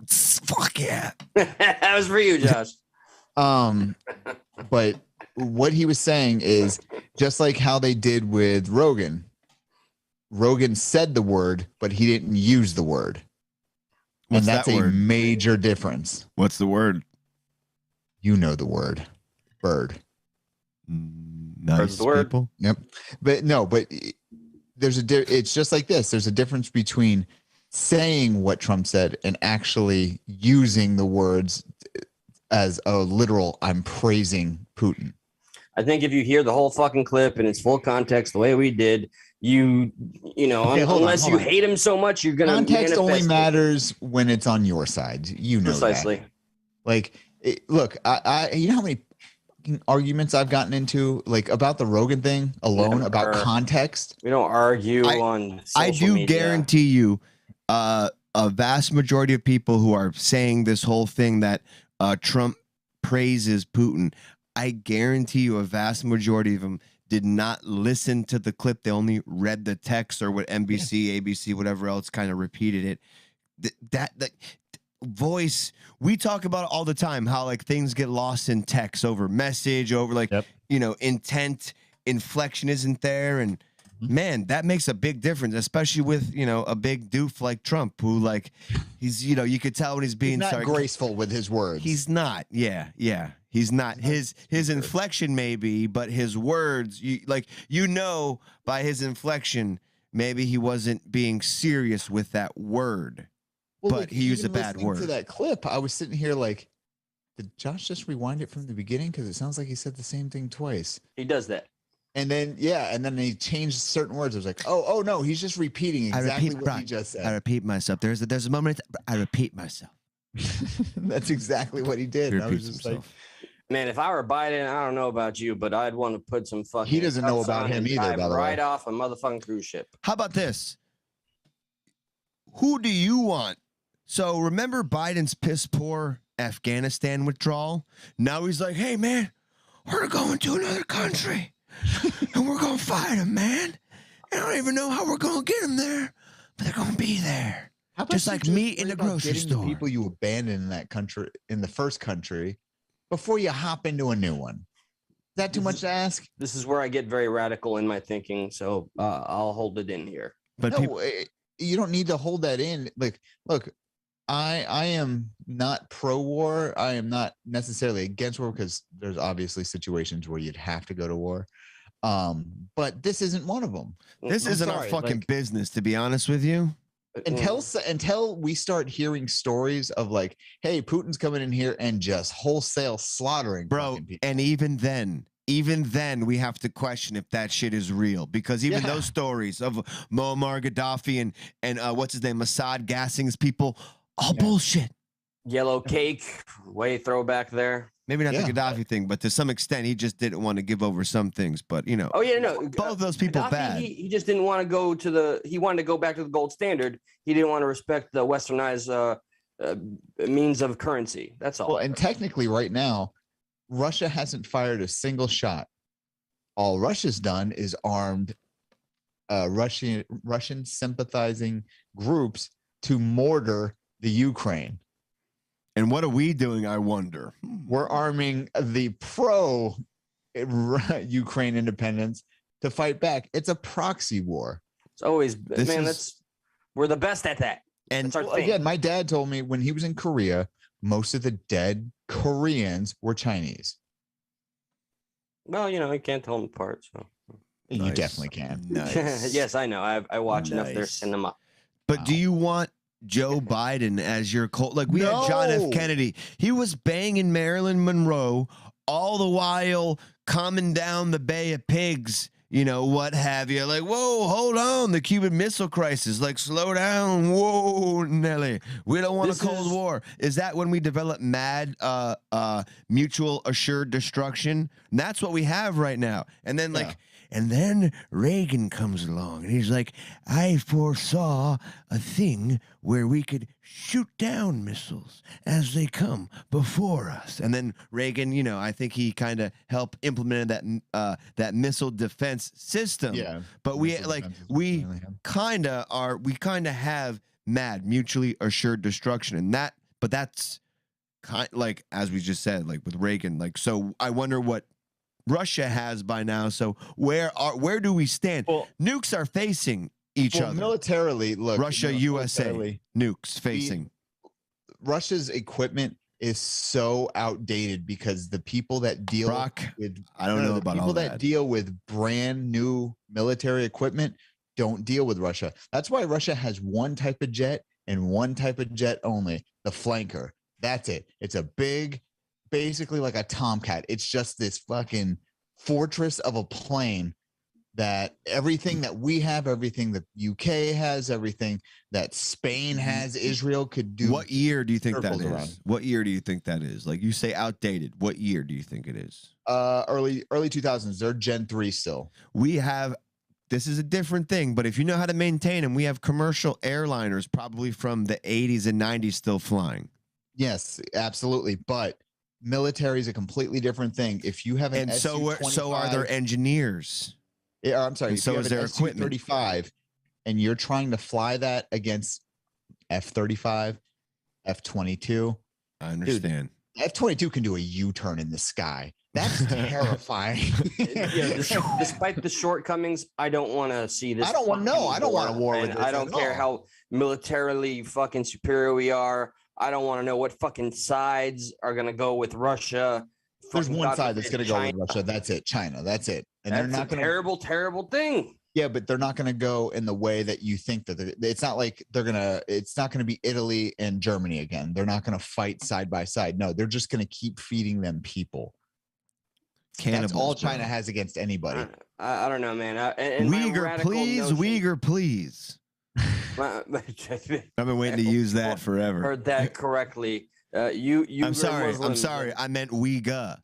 Speaker 1: Fuck yeah.
Speaker 3: That was for you, Josh.
Speaker 2: But what he was saying is just like how they did with Rogan. Rogan said the word, but he didn't use the word.
Speaker 1: What's
Speaker 2: and that's a major difference.
Speaker 1: What's the word?
Speaker 2: You know the word. Bird.
Speaker 1: Nice
Speaker 3: the word.
Speaker 1: People.
Speaker 2: Yep. But there's it's just like this. There's a difference between saying what Trump said and actually using the words as a literal, I'm praising Putin.
Speaker 3: I think if you hear the whole fucking clip in its full context, the way we did, unless you hate him so much, you're going to
Speaker 2: context only matters when it's on your side. You know
Speaker 3: precisely.
Speaker 2: That. Like, look, I you know how many arguments I've gotten into like about the Rogan thing alone about context.
Speaker 3: We don't argue on social media.
Speaker 1: Guarantee you a vast majority of people who are saying this whole thing that Trump praises Putin, I guarantee you a vast majority of them did not listen to the clip. They only read the text or what NBC, ABC, whatever else kind of repeated it. That voice, we talk about it all the time, how like things get lost in text over message, over intent, inflection isn't there. And man, that makes a big difference, especially with, a big doof like Trump who like he's, you could tell when he's being
Speaker 2: not graceful with his words.
Speaker 1: He's not. Yeah. He's not. His inflection may be, but his words, by his inflection, maybe he wasn't being serious with that word. But he used a bad word.
Speaker 2: To that clip, I was sitting here like, did Josh just rewind it from the beginning? Because it sounds like he said the same thing twice.
Speaker 3: He does that.
Speaker 2: And then, and then he changed certain words. I was like, oh no, he's just repeating exactly what he just said.
Speaker 1: I repeat myself. There's a moment I repeat myself.
Speaker 2: That's exactly what he did. I was just like,
Speaker 3: man, if I were Biden, I don't know about you, but I'd want to put some fucking.
Speaker 2: He doesn't know about him either, by the way.
Speaker 3: Right off a motherfucking cruise ship.
Speaker 1: How about this? Who do you want So remember Biden's piss poor Afghanistan withdrawal? Now he's like, hey, man, we're going to another country and we're going to fight them, man. I don't even know how we're going to get them there, but they're going to be there.
Speaker 2: How about
Speaker 1: Just
Speaker 2: you
Speaker 1: like meat in
Speaker 2: worry
Speaker 1: the
Speaker 2: about
Speaker 1: grocery
Speaker 2: getting the
Speaker 1: store.
Speaker 2: people you abandoned in that country, in the first country, before you hop into a new one. Is that too much to ask?
Speaker 3: This is where I get very radical in my thinking, so I'll hold it in here.
Speaker 1: But
Speaker 2: No, you don't need to hold that in. Like, look, I am not pro-war. I am not necessarily against war because there's obviously situations where you'd have to go to war. But this isn't one of them.
Speaker 1: this
Speaker 2: I'm
Speaker 1: isn't our
Speaker 2: sorry,
Speaker 1: fucking
Speaker 2: like-
Speaker 1: business, to be honest with you.
Speaker 2: Until we start hearing stories of like, hey, Putin's coming in here and just wholesale slaughtering
Speaker 1: Bro,
Speaker 2: fucking people.
Speaker 1: and even then we have to question if that shit is real, because even
Speaker 2: Yeah.
Speaker 1: those stories of Muammar Gaddafi and what's his name, Assad gassing his people, all
Speaker 2: Yeah.
Speaker 1: bullshit.
Speaker 3: Yellow cake, way throwback there.
Speaker 1: Maybe not
Speaker 2: Yeah.
Speaker 1: the Gaddafi thing, but to some extent he just didn't want to give over some things. But you know,
Speaker 3: Oh yeah, no,
Speaker 1: both of those people
Speaker 3: Gaddafi,
Speaker 1: bad.
Speaker 3: He just didn't want to go to he wanted to go back to the gold standard. He didn't want to respect the westernized means of currency. That's all.
Speaker 2: Well, and technically, right now, Russia hasn't fired a single shot. All Russia's done is armed Russian sympathizing groups to mortar the Ukraine.
Speaker 1: And what are we doing, I wonder?
Speaker 2: We're arming the pro Ukraine independence to fight back. It's a proxy war.
Speaker 3: It's always
Speaker 1: This
Speaker 3: man.
Speaker 1: is-
Speaker 3: We're the best at that.
Speaker 1: And
Speaker 3: That's our
Speaker 2: Well,
Speaker 3: thing.
Speaker 2: again, my dad told me when he was in Korea, most of the dead Koreans were Chinese.
Speaker 3: Well, you can't tell them apart. So
Speaker 2: You
Speaker 1: Nice.
Speaker 2: definitely can.
Speaker 1: Nice.
Speaker 3: yes, I know. I watch enough their
Speaker 1: Nice.
Speaker 3: cinema.
Speaker 1: But do you want Joe Biden as your like we had John F.
Speaker 2: No.
Speaker 1: Kennedy? He was banging Marilyn Monroe all the while calming down the Bay of Pigs, what have you. Like, whoa, hold on, the Cuban Missile Crisis. Like, slow down. Whoa, Nelly. We don't want
Speaker 3: This
Speaker 1: a Cold
Speaker 3: is-
Speaker 1: War. Is that when we develop mad mutual assured destruction? And that's what we have right now. And then
Speaker 2: Yeah.
Speaker 1: and then Reagan comes along and he's like, I foresaw a thing where we could shoot down missiles as they come before us. And then Reagan, I think he kind of helped implement that missile defense system.
Speaker 2: Yeah.
Speaker 1: But we
Speaker 2: Missile
Speaker 1: like
Speaker 2: defense is
Speaker 1: we
Speaker 2: mainly him.
Speaker 1: kind of have mad mutually assured destruction, and that's kind like as we just said, like with Reagan. Like, so I wonder what Russia has by now. So where do we stand?
Speaker 2: Well-
Speaker 1: Nukes are facing each
Speaker 2: Well,
Speaker 1: other.
Speaker 2: militarily, look,
Speaker 1: Russia, USA,
Speaker 2: militarily,
Speaker 1: nukes facing.
Speaker 2: Russia's equipment is so outdated because the people that deal
Speaker 1: Brock,
Speaker 2: with
Speaker 1: I don't know
Speaker 2: the
Speaker 1: about
Speaker 2: people
Speaker 1: all
Speaker 2: that
Speaker 1: that.
Speaker 2: deal with brand new military equipment don't deal with Russia. That's why Russia has one type of jet and one type of jet only, the flanker. That's it. It's a big, basically like a Tomcat. It's just this fucking fortress of a plane that everything that we have, everything that UK has, everything that Spain has, Israel could do.
Speaker 1: What year do you think that
Speaker 2: circles
Speaker 1: is?
Speaker 2: around.
Speaker 1: What year do you think that is? Like you say outdated. What year do you think it is?
Speaker 2: Early 2000s. They're Gen 3 still.
Speaker 1: We have, this is a different thing, but if you know how to maintain them, we have commercial airliners probably from the 80s and 90s still flying.
Speaker 2: Yes, absolutely. But military is a completely different thing. If you have an
Speaker 1: And so are their
Speaker 2: Su-25
Speaker 1: engineers.
Speaker 2: I'm sorry.
Speaker 1: and
Speaker 2: If
Speaker 1: so
Speaker 2: you
Speaker 1: is
Speaker 2: have an
Speaker 1: their equipment.
Speaker 2: Su-35 and you're trying to fly that against F-35, F-22,
Speaker 1: I understand.
Speaker 2: F-22 can do a U-turn in the sky. That's terrifying.
Speaker 3: Despite the shortcomings, I don't want to see this.
Speaker 2: I don't want- no,
Speaker 3: fucking
Speaker 2: I don't want a war with
Speaker 3: and
Speaker 2: this
Speaker 3: I don't
Speaker 2: at
Speaker 3: care
Speaker 2: all.
Speaker 3: how militarily fucking superior we are. I don't want to know what fucking sides are gonna go with Russia.
Speaker 2: There's
Speaker 3: Fucking
Speaker 2: one
Speaker 3: God
Speaker 2: side that's going
Speaker 3: forbid
Speaker 2: to go
Speaker 3: China.
Speaker 2: with Russia. That's it. China. That's it. And
Speaker 3: That's
Speaker 2: they're not
Speaker 3: a
Speaker 2: going to.
Speaker 3: terrible, terrible thing.
Speaker 2: Yeah, but they're not going to go in the way that you think that it's not like they're going to, it's not going to be Italy and Germany again. They're not going to fight side by side. No, they're just going to keep feeding them people.
Speaker 1: Cannibals,
Speaker 2: That's all
Speaker 1: bro.
Speaker 2: China has against anybody.
Speaker 3: I don't know, man. And my
Speaker 1: Uyghur,
Speaker 3: radical
Speaker 1: please.
Speaker 3: notion-
Speaker 1: Uyghur, please. I've been waiting to use that forever.
Speaker 3: Heard that correctly. You.
Speaker 1: I'm sorry. I meant Uyghur.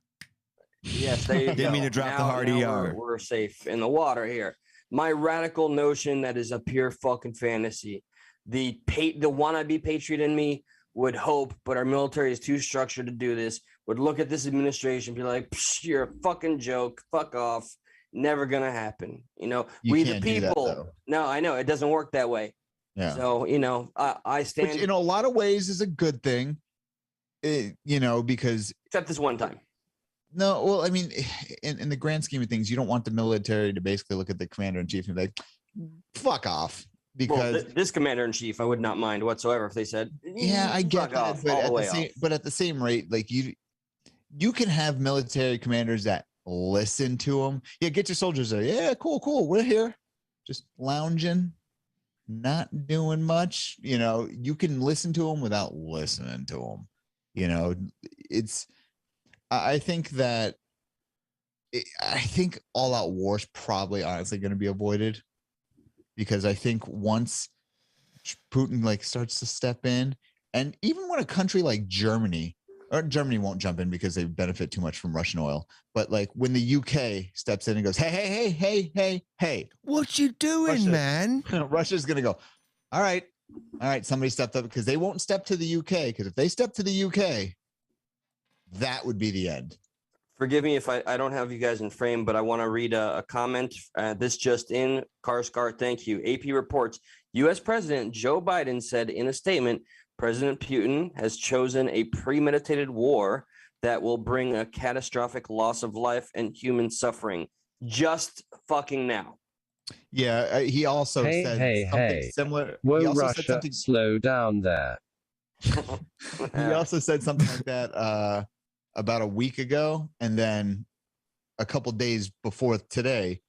Speaker 3: Yes, there you go.
Speaker 1: Didn't mean to drop the hard ER.
Speaker 3: We're safe in the water here. My radical notion that is a pure fucking fantasy. The wannabe patriot in me would hope, but our military is too structured to do this. Would look at this administration, be like, "You're a fucking joke. Fuck off. Never gonna happen." You know,
Speaker 2: You
Speaker 3: we
Speaker 2: can't
Speaker 3: the
Speaker 2: do that,
Speaker 3: people.
Speaker 2: though.
Speaker 3: No, I know it doesn't work that way.
Speaker 2: Yeah.
Speaker 3: So I stand.
Speaker 2: Which in a lot of ways is a good thing. Because
Speaker 3: except this one time.
Speaker 2: no, well, I mean, in the grand scheme of things, you don't want the military to basically look at the commander in chief and be like, "Fuck off." Because
Speaker 3: this commander in chief, I would not mind whatsoever if they said,
Speaker 2: yeah, I get
Speaker 3: fuck
Speaker 2: that,
Speaker 3: off, all the way off.
Speaker 2: but at the same rate, like you can have military commanders that listen to them. Yeah, get your soldiers there. Yeah, cool. We're here, just lounging, not doing much. You can listen to them without listening to them. I think all out war is probably honestly going to be avoided, because I think once Putin starts to step in, and even when a country like Germany won't jump in because they benefit too much from Russian oil, but when the UK steps in and goes, hey,
Speaker 1: What you doing,
Speaker 2: Russia.
Speaker 1: man?
Speaker 2: Russia's going to go, all right, somebody stepped up, because they won't step to the UK, because if they step to the UK, that would be the end.
Speaker 3: Forgive me if I don't have you guys in frame, but I want to read a comment. This just in, Karscar, thank you. AP reports, U.S. President Joe Biden said in a statement, President Putin has chosen a premeditated war that will bring a catastrophic loss of life and human suffering just fucking now.
Speaker 2: Yeah, he also said something similar.
Speaker 7: Whoa,
Speaker 2: he also
Speaker 7: Russia,
Speaker 2: said something,
Speaker 7: slow down there.
Speaker 2: he also said something like that about a week ago, and then a couple days before today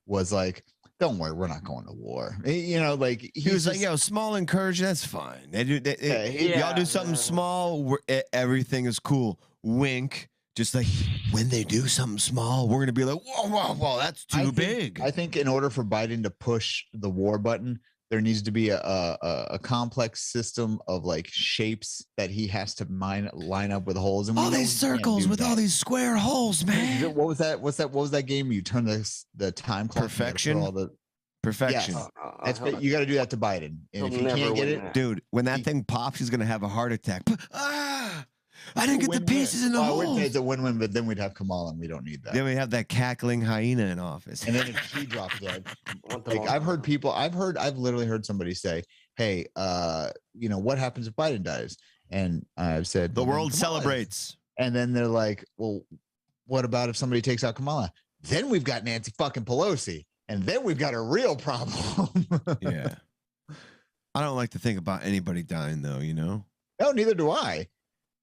Speaker 2: was like, "Don't worry, we're not going to war." He
Speaker 1: was like, small incursion, that's fine. Y'all do something small, everything is cool. Wink. Just like when they do something small, we're gonna be like, whoa, that's too big.
Speaker 2: I think in order for Biden to push the war button, there needs to be a complex system of shapes that he has to line up with holes, and
Speaker 1: all these circles with all these square holes, man.
Speaker 2: What was that? What was that game where you turn the time clock?
Speaker 1: Perfection. Perfection.
Speaker 2: Yes. You got to do that to Biden, and if you can't get it,
Speaker 1: dude, when that thing pops, he's gonna have a heart attack. I didn't get the pieces in the hole.
Speaker 2: It's a win-win, but then we'd have Kamala, and we don't need that.
Speaker 1: Then we have that cackling hyena in office.
Speaker 2: And then if she drops dead, I've literally heard somebody say, "Hey, what happens if Biden dies?" And I've said,
Speaker 1: the world celebrates.
Speaker 2: And then they're like, "Well, what about if somebody takes out Kamala? Then we've got Nancy fucking Pelosi, and then we've got a real problem."
Speaker 1: Yeah, I don't like to think about anybody dying, though.
Speaker 2: No, neither do I.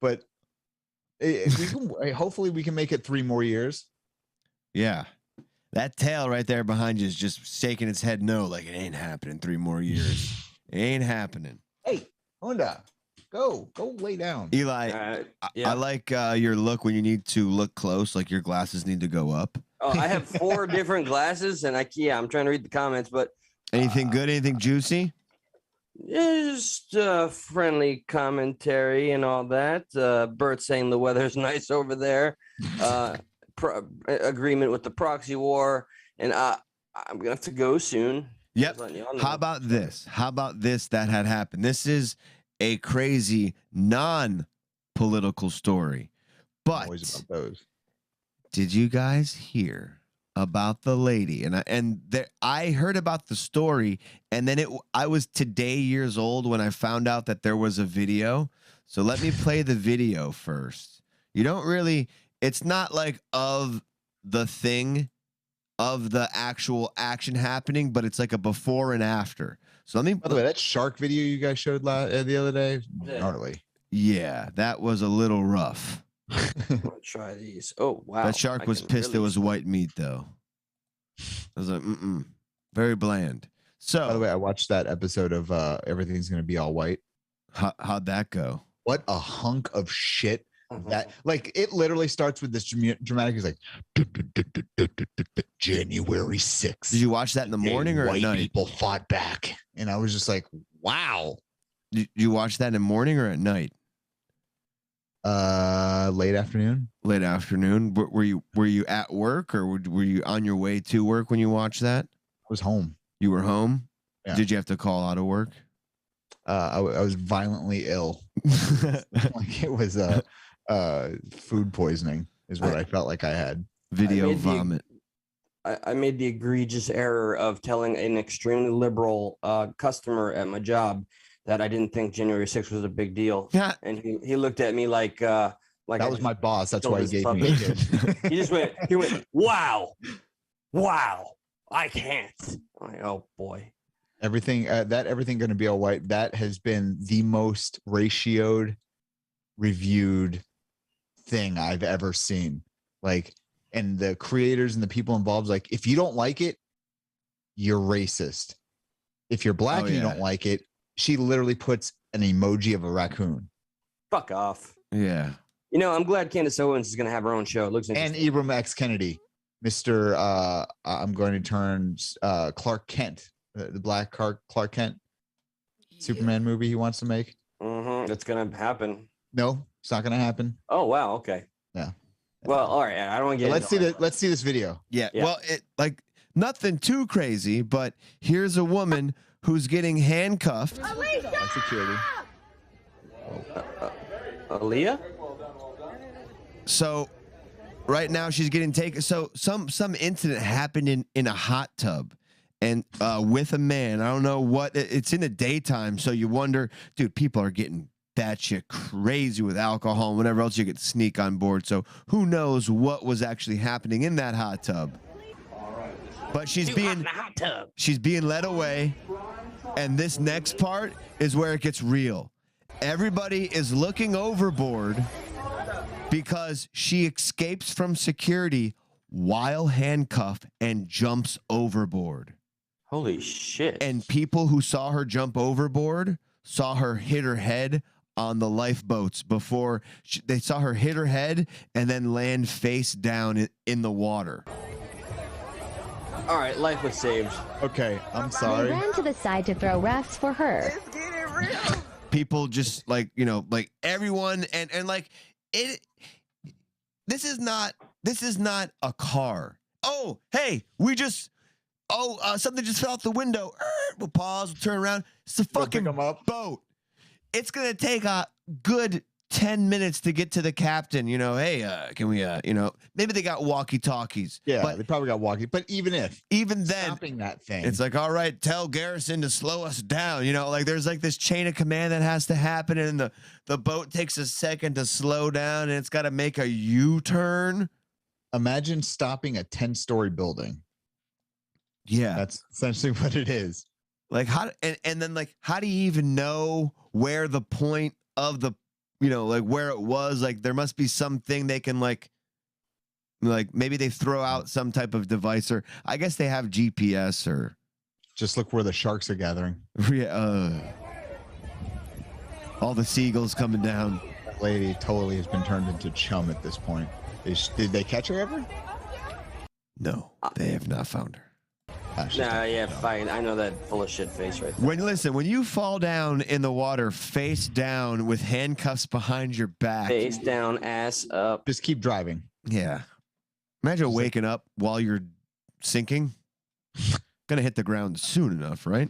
Speaker 2: But hopefully we can make it 3 more years.
Speaker 1: Yeah. That tail right there behind you is just shaking its head no, like it ain't happening 3 more years. It ain't happening.
Speaker 2: Hey, Honda, go lay down.
Speaker 1: Eli, I like your look when you need to look close, like your glasses need to go up.
Speaker 3: Oh, I have 4 different glasses, and I'm trying to read the comments, but
Speaker 1: anything good, anything juicy?
Speaker 3: Just friendly commentary and all that. Bert saying the weather's nice over there. Agreement with the proxy war, and I'm gonna have to go soon.
Speaker 1: Yep. How about this? That had happened? This is a crazy non-political story, but
Speaker 2: always about those.
Speaker 1: Did you guys hear about the lady? I heard about the story, and then I was today years old when I found out that there was a video. So let me play the video first. It's not like of the thing, of the actual action happening, but it's like a before and after. So let me.
Speaker 2: By the way, that shark video you guys showed the other day, gnarly.
Speaker 1: Yeah, that was a little rough.
Speaker 3: I'm gonna try these. Oh wow!
Speaker 1: That shark was pissed. Really... It was white meat though. I was like, very bland. So,
Speaker 2: by the way, I watched that episode of Everything's Gonna Be All White.
Speaker 1: How'd that go?
Speaker 2: What a hunk of shit! That it literally starts with this dramatic. It's like January 6th.
Speaker 1: Did you watch that in the morning or at night?
Speaker 2: White people fought back, and I was just like, wow.
Speaker 1: Did you watch that in the morning or at night?
Speaker 2: Late afternoon.
Speaker 1: Late afternoon. Were you at work, or were you on your way to work when you watched that?
Speaker 2: I was home.
Speaker 1: You were home?
Speaker 2: Yeah.
Speaker 1: Did you have to call out of work?
Speaker 2: I was violently ill. Like it was food poisoning is what I felt like I had.
Speaker 1: Video vomit.
Speaker 3: I made the egregious error of telling an extremely liberal customer at my job that I didn't think January 6th was a big deal.
Speaker 1: Yeah.
Speaker 3: And he looked at me like
Speaker 2: That
Speaker 3: I
Speaker 2: was
Speaker 3: just
Speaker 2: my boss. That's
Speaker 3: killed
Speaker 2: why he
Speaker 3: his
Speaker 2: gave
Speaker 3: puppy.
Speaker 2: me a kid.
Speaker 3: He went, wow, I can't. I'm like, oh boy.
Speaker 2: Everything going to be all white. That has been the most ratioed, reviewed thing I've ever seen. Like, and the creators and the people involved, like, if you don't like it, you're racist. If you're black and you don't like it, she literally puts an emoji of a raccoon.
Speaker 3: Fuck off.
Speaker 1: Yeah.
Speaker 3: You know, I'm glad Candace Owens is going to have her own show. It looks
Speaker 2: And
Speaker 3: interesting.
Speaker 2: Ibram X. Kennedy, Mr. I'm going to turn Clark Kent, the black Clark Kent Superman movie he wants to make.
Speaker 3: That's going to happen.
Speaker 2: No, it's not going to happen.
Speaker 3: Oh, wow. Okay.
Speaker 2: Yeah.
Speaker 3: Well, all right. I don't want to get
Speaker 2: Let's see this video.
Speaker 1: Yeah.
Speaker 3: Yeah.
Speaker 1: Well, it like nothing too crazy, but here's a woman who's getting handcuffed.
Speaker 2: By security.
Speaker 3: Aaliyah?
Speaker 1: So right now she's getting taken. So some incident happened in a hot tub and with a man. I don't know what it's in the daytime. So you wonder, dude, people are getting batshit crazy with alcohol and whatever else you could sneak on board. So who knows what was actually happening in that hot tub? But she's being led away. And this next part is where it gets real. Everybody is looking overboard because she escapes from security while handcuffed and jumps overboard.
Speaker 3: Holy shit.
Speaker 1: And people who saw her jump overboard saw her hit her head on the lifeboats before they saw her hit her head and then land face down in the water.
Speaker 3: All right, life was saved.
Speaker 2: Okay, I'm
Speaker 7: They
Speaker 2: sorry.
Speaker 7: ran to the side to throw refs for her.
Speaker 1: People just like, you know, like everyone and like it. This is not a car. Oh, hey, something just fell out the window. We'll pause, we'll turn around. It's a
Speaker 2: Go pick
Speaker 1: fucking
Speaker 2: 'em up.
Speaker 1: boat. It's gonna take a good 10 minutes to get to the captain. You know, hey, can we, maybe they got walkie-talkies.
Speaker 2: Yeah,
Speaker 1: but
Speaker 2: they probably got walkie. But even then,
Speaker 1: stopping
Speaker 2: that thing,
Speaker 1: it's like, all right, tell Garrison to slow us down. You know, like there's like this chain of command that has to happen, and the boat takes a second to slow down, and it's got to make a U-turn.
Speaker 2: imagine stopping a 10-story building.
Speaker 1: Yeah,
Speaker 2: That's essentially what it is.
Speaker 1: like how and then like how do you even know where the point of the, you know, like where it was? Like there must be something they can like maybe they throw out some type of device, or I guess they have GPS or
Speaker 2: Just look where the sharks are gathering.
Speaker 1: all the seagulls coming down.
Speaker 2: That lady totally has been turned into chum at this point. Did they catch her ever?
Speaker 1: No, they have not found her.
Speaker 2: Ah, she's
Speaker 3: Nah,
Speaker 2: not-
Speaker 3: yeah, fine. I know that full of shit face right there.
Speaker 1: When you fall down in the water face down with handcuffs behind your back.
Speaker 3: Face down, ass up.
Speaker 2: Just keep driving.
Speaker 1: Yeah. Imagine waking up while you're sinking. Gonna hit the ground soon enough, right?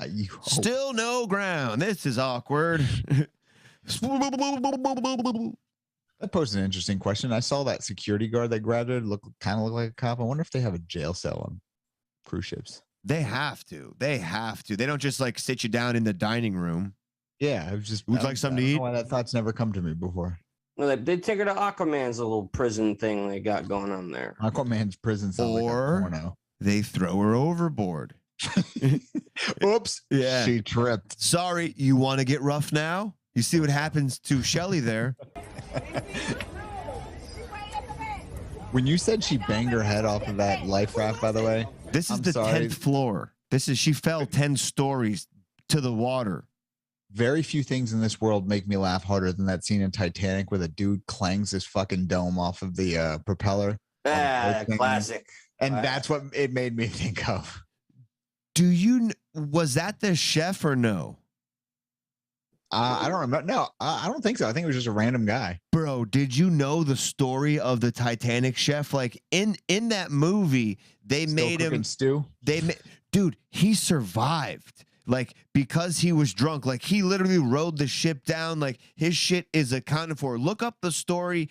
Speaker 2: You hope.
Speaker 1: Still no ground. This is awkward.
Speaker 2: That posed an interesting question. I saw that security guard that grabbed her kind of looked like a cop. I wonder if they have a jail cell on cruise ships.
Speaker 1: They have to. They don't just like sit you down in the dining room.
Speaker 2: Yeah, I was just.
Speaker 1: Would you like something to
Speaker 2: I don't
Speaker 1: eat?
Speaker 2: know why that thought's never come to me before.
Speaker 3: No, they take her to Aquaman's little prison thing they got going on there.
Speaker 2: Aquaman's prison sounds like a
Speaker 1: Or-
Speaker 2: porno.
Speaker 1: They throw her overboard.
Speaker 2: Oops.
Speaker 1: Yeah.
Speaker 2: She tripped.
Speaker 1: Sorry, you want to get rough now? You see what happens to Shelly there.
Speaker 2: When you said she banged her head off of that life raft, by the way,
Speaker 1: This is
Speaker 2: I'm
Speaker 1: the
Speaker 2: sorry.
Speaker 1: 10th floor. She fell 10 stories to the water.
Speaker 2: very few things in this world make me laugh harder than that scene in Titanic where the dude clangs his fucking dome off of the propeller.
Speaker 3: Ah,
Speaker 2: thing.
Speaker 3: classic.
Speaker 2: And that's what it made me think of.
Speaker 1: Was that the chef or no?
Speaker 2: I don't remember. No, I don't think so. I think it was just a random guy.
Speaker 1: Bro, did you know the story of the Titanic chef? Like in that movie, they
Speaker 2: Still
Speaker 1: made
Speaker 2: cooking
Speaker 1: him
Speaker 2: stew.
Speaker 1: dude, he survived like because he was drunk. Like he literally rode the ship down. Like his shit is accounted for. Look up the story.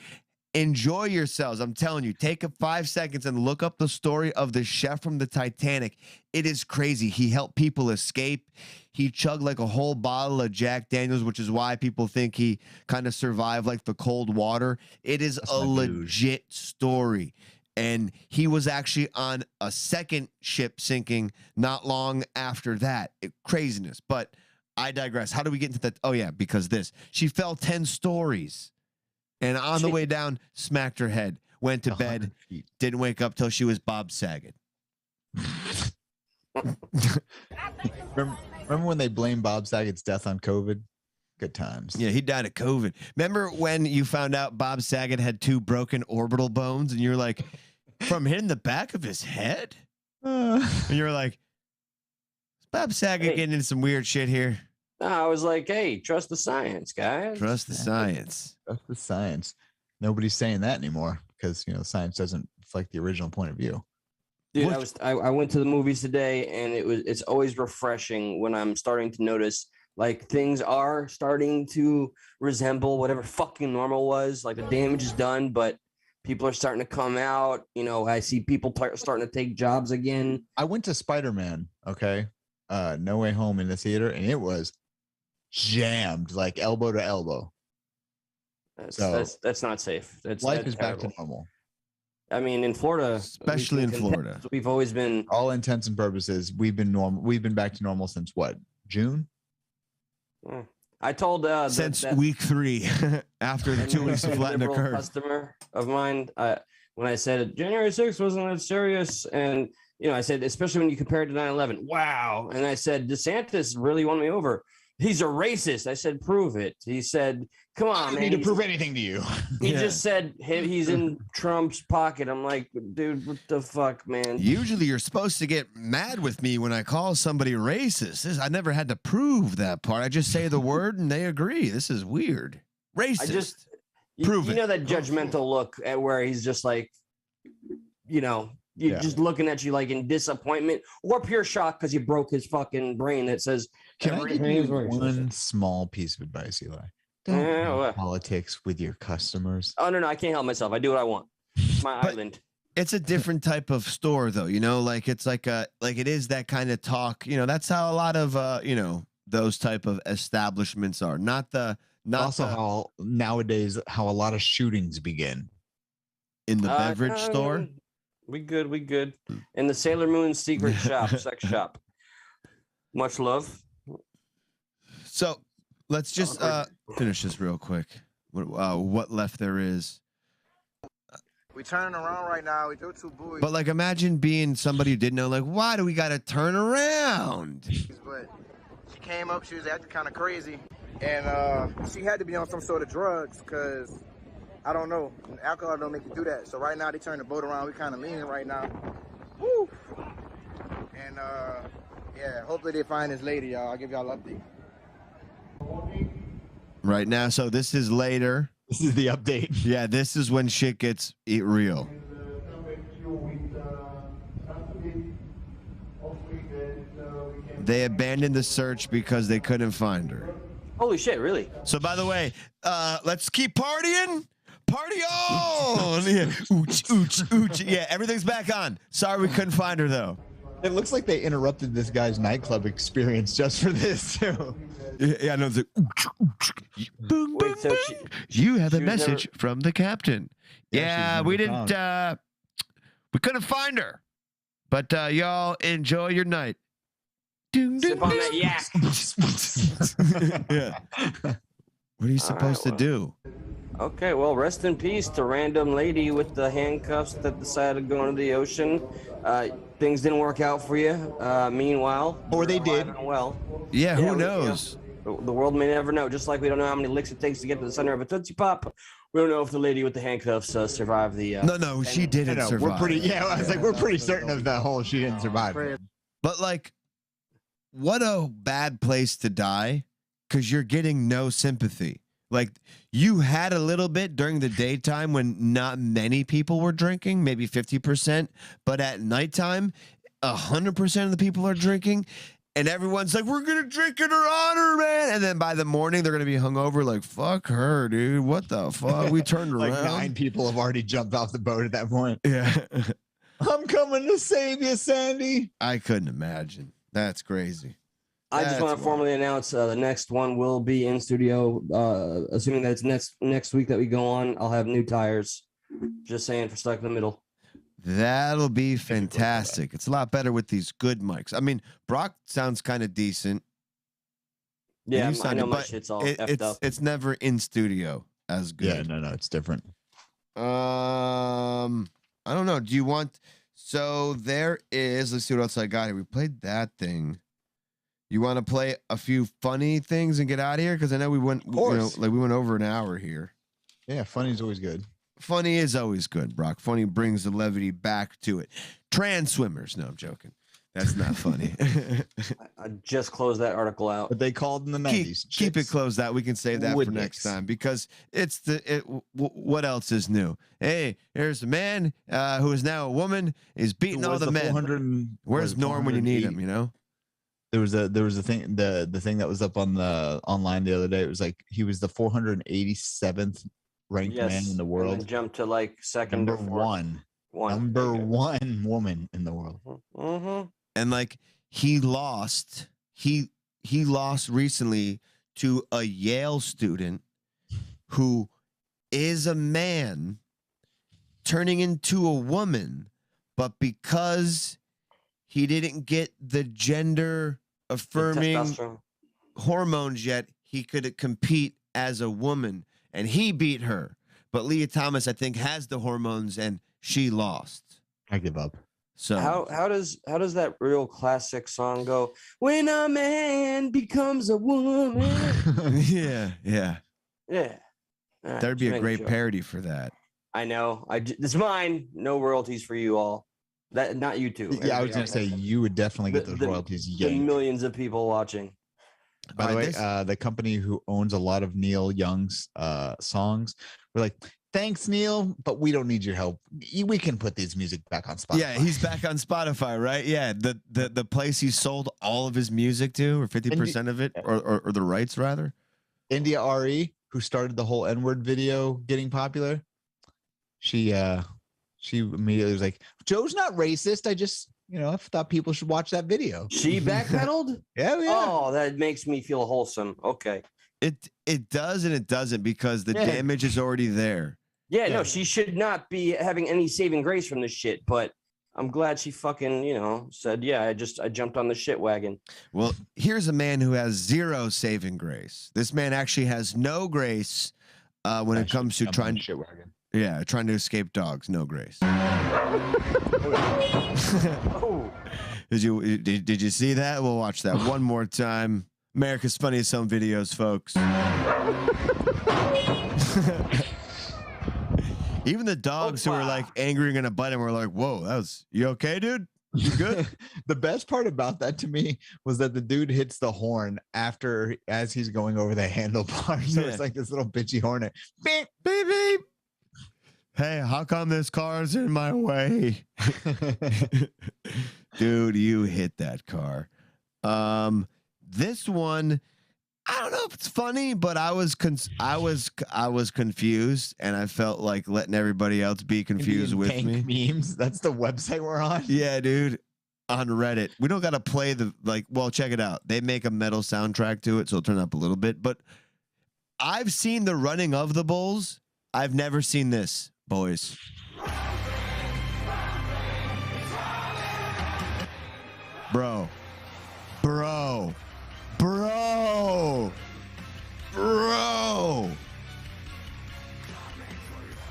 Speaker 1: Enjoy yourselves. I'm telling you, take 5 seconds and look up the story of the chef from the Titanic. It is crazy. He helped people escape. He chugged like a whole bottle of Jack Daniels, which is why people think he kind of survived like the cold water. It is a legit story. And he was actually on a second ship sinking not long after that. Craziness. But I digress. How do we get into that? Oh, yeah, because she fell 10 stories. And on the way down, smacked her head, went to bed, didn't wake up till she was Bob Saget.
Speaker 2: Remember when they blamed Bob Saget's death on COVID? Good times.
Speaker 1: Yeah, he died of COVID. Remember when you found out Bob Saget had 2 broken orbital bones and you're like, from hitting the back of his head? And you're like, is Bob Saget getting into some weird shit here?
Speaker 3: No, I was like, hey, trust the science, guys.
Speaker 1: Trust the science.
Speaker 2: Trust the science. Nobody's saying that anymore because, science doesn't reflect the original point of view.
Speaker 3: Dude, I went to the movies today, and it's always refreshing when I'm starting to notice like things are starting to resemble whatever fucking normal was. Like the damage is done, but people are starting to come out. I see people starting to take jobs again.
Speaker 2: I went to Spider-Man, No Way Home in the theater, and it was jammed like elbow to elbow.
Speaker 3: That's not safe.
Speaker 2: Life is terrible. Back to normal.
Speaker 3: I mean, in Florida,
Speaker 1: especially in Florida,
Speaker 3: we've always been,
Speaker 2: all intents and purposes, we've been normal. We've been back to normal since what? June?
Speaker 3: I told
Speaker 1: since week 3 after the 2 weeks of flatten the curve.
Speaker 3: Customer of mine, when I said January 6th wasn't that serious, and I said especially when you compare it to 9/11. Wow, and I said DeSantis really won me over. He's a racist. I said, prove it. He said, come on, man.
Speaker 2: I need to prove anything to you.
Speaker 3: He just said he's in Trump's pocket. I'm like, dude, what the fuck, man?
Speaker 1: Usually you're supposed to get mad with me when I call somebody racist. I never had to prove that part. I just say the word and they agree. This is weird. Racist. Prove it.
Speaker 3: You know that judgmental look at where he's just like, just looking at you like in disappointment or pure shock because you broke his fucking brain that says,
Speaker 2: can I give you one small piece of advice, Eli? Don't politics with your customers.
Speaker 3: Oh, no, I can't help myself. I do what I want. It's my island.
Speaker 1: It's a different type of store, though. Like it's like it is that kind of talk. That's how a lot of those type of establishments are.
Speaker 2: How nowadays how a lot of shootings begin
Speaker 1: in the beverage store.
Speaker 3: We good. In the Sailor Moon secret shop, sex shop. Much love.
Speaker 1: So let's just finish this real quick. What left there is.
Speaker 8: We turning around right now. We do 2 buoys.
Speaker 1: But like, imagine being somebody who didn't know. Like, why do we got to turn around?
Speaker 8: But she came up. She was acting kind of crazy, and she had to be on some sort of drugs because I don't know. Alcohol don't make you do that. So right now they turn the boat around. We kind of leaning right now. Woo! And hopefully they find this lady, y'all. I'll give y'all an update.
Speaker 1: Right now, so this is later.
Speaker 2: This is the update.
Speaker 1: Yeah, this is when shit gets real. They abandoned the search because they couldn't find her.
Speaker 3: Holy shit, really?
Speaker 1: So by the way, let's keep partying. Party on! Yeah. Ooch, ooch, ooch. Yeah, everything's back on. Sorry we couldn't find her, though.
Speaker 2: It looks like they interrupted this guy's nightclub experience just for this, too.
Speaker 1: Yeah, I know. It's like, ooch, ooch. Boom, boom,
Speaker 3: so
Speaker 1: boom. You have a message from the captain. Yeah, we didn't, we couldn't find her. But y'all enjoy your night.
Speaker 3: Sip on that yak.
Speaker 1: Yeah. What are you supposed to do?
Speaker 3: Okay, well, rest in peace to random lady with the handcuffs that decided to go into the ocean. Things didn't work out for you. Meanwhile,
Speaker 2: or they did.
Speaker 3: Well,
Speaker 1: yeah, who knows?
Speaker 3: The world may never know. Just like we don't know how many licks it takes to get to the center of a Tootsie Pop. We don't know if the lady with the handcuffs survived the.
Speaker 1: No, she didn't survive.
Speaker 2: We're pretty. Yeah, I was like, we're pretty certain of the whole. She didn't survive.
Speaker 1: But like, what a bad place to die, because you're getting no sympathy. Like, you had a little bit during the daytime when not many people were drinking, maybe 50%, but at nighttime, 100% of the people are drinking. And everyone's like, we're going to drink in her honor, man. And then by the morning, they're going to be hungover like, fuck her, dude. What the fuck? We turned
Speaker 2: Like
Speaker 1: around.
Speaker 2: 9 people have already jumped off the boat at that point.
Speaker 1: Yeah.
Speaker 2: I'm coming to save you, Sandy.
Speaker 1: I couldn't imagine. That's crazy.
Speaker 3: I just want to formally announce the next one will be in studio. Assuming that it's next week that we go on, I'll have new tires. Just saying for Stuck in the Middle.
Speaker 1: That'll be fantastic. It's a lot better with these good mics. I mean, Brock sounds kind of decent.
Speaker 3: Yeah, I know my shit's all effed up.
Speaker 1: It's never in studio as good.
Speaker 2: Yeah, no, it's different.
Speaker 1: I don't know. Do you want? So there is. Let's see what else I got here. We played that thing. You want to play a few funny things and get out of here? Because I know we went.
Speaker 2: Of course.
Speaker 1: We went over an hour here.
Speaker 2: Yeah, funny is always good.
Speaker 1: Funny is always good, Brock. Funny brings the levity back to it. Trans swimmers. No, I'm joking. That's not funny.
Speaker 3: I just closed that article out.
Speaker 2: But they called in the 90s.
Speaker 1: Keep it closed out. We can save that for next time because it's what else is new? Hey, here's a man who is now a woman is beating all the men. Where's Norm when you need him? You know.
Speaker 2: There was a thing the thing that was up on the online the other day. It was like he was the 487th ranked man in the world.
Speaker 3: And jumped to like second
Speaker 2: number
Speaker 3: or fourth.
Speaker 2: Number one woman in the world.
Speaker 3: Mm-hmm.
Speaker 1: And like he lost recently to a Yale student who is a man turning into a woman, but because he didn't get the gender affirming hormones yet, he could compete as a woman. And he beat her. But Leah Thomas, I think, has the hormones and she lost.
Speaker 2: I give up.
Speaker 1: So
Speaker 3: how does that real classic song go? When a man becomes a woman.
Speaker 1: yeah.
Speaker 3: Right,
Speaker 1: there'd be a great parody for that.
Speaker 3: I know. It's mine. No royalties for you all. That not you two.
Speaker 2: Yeah, I was gonna say you would definitely get those royalties.
Speaker 3: The millions of people watching.
Speaker 2: By the way, the company who owns a lot of Neil Young's songs were like, thanks, Neil, but we don't need your help. We can put these music back on Spotify.
Speaker 1: Yeah, he's back on Spotify, right? Yeah, the place he sold all of his music to, or 50% of it, or the rights rather.
Speaker 2: India RE, who started the whole N-word video getting popular, she immediately was like, Joe's not racist. I just, I thought people should watch that video.
Speaker 3: She backpedaled?
Speaker 2: Yeah.
Speaker 3: Oh, that makes me feel wholesome. Okay.
Speaker 1: It does and it doesn't because the damage is already there.
Speaker 3: Yeah, no, she should not be having any saving grace from this shit, but I'm glad she fucking, said, yeah, I jumped on the shit wagon.
Speaker 1: Well, here's a man who has zero saving grace. This man actually has no grace when it comes to trying
Speaker 2: shit wagon.
Speaker 1: Yeah, trying to escape dogs, no grace. Did you see that? We'll watch that one more time. America's Funniest Home Videos, folks. Even the dogs who were like angry and gonna bite him were like, "Whoa, you okay, dude? You good?"
Speaker 2: The best part about that to me was that the dude hits the horn as he's going over the handlebar. So it's like this little bitchy hornet. Beep, beep, beep.
Speaker 1: Hey, how come this car's in my way? Dude, you hit that car. This one, I don't know if it's funny, but I was confused, and I felt like letting everybody else be confused with me.
Speaker 2: Memes. That's the website we're on.
Speaker 1: Yeah, dude. On Reddit, we don't got to play well, check it out. They make a metal soundtrack to it, so it'll turn up a little bit. But I've seen the running of the bulls. I've never seen this, boys. Bro.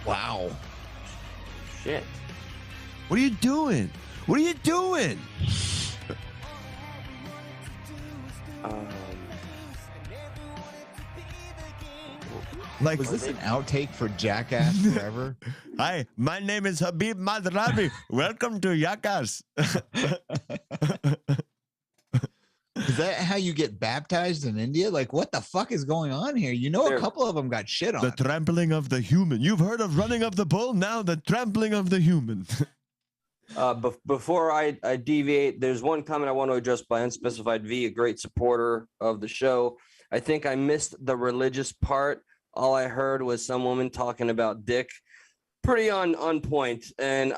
Speaker 2: Wow.
Speaker 3: Shit.
Speaker 1: What are you doing?
Speaker 2: Like, was this an outtake for Jackass Forever?
Speaker 1: Hi, my name is Habib Madrabi. Welcome to Jackass.
Speaker 2: Is that how you get baptized in India? Like, what the fuck is going on here? A couple of them got shit on.
Speaker 1: The trampling of the human. You've heard of running of the bull? Now the trampling of the human.
Speaker 3: Before I deviate, there's one comment I want to address by Unspecified V, a great supporter of the show. I think I missed the religious part. All I heard was some woman talking about dick. Pretty on point. And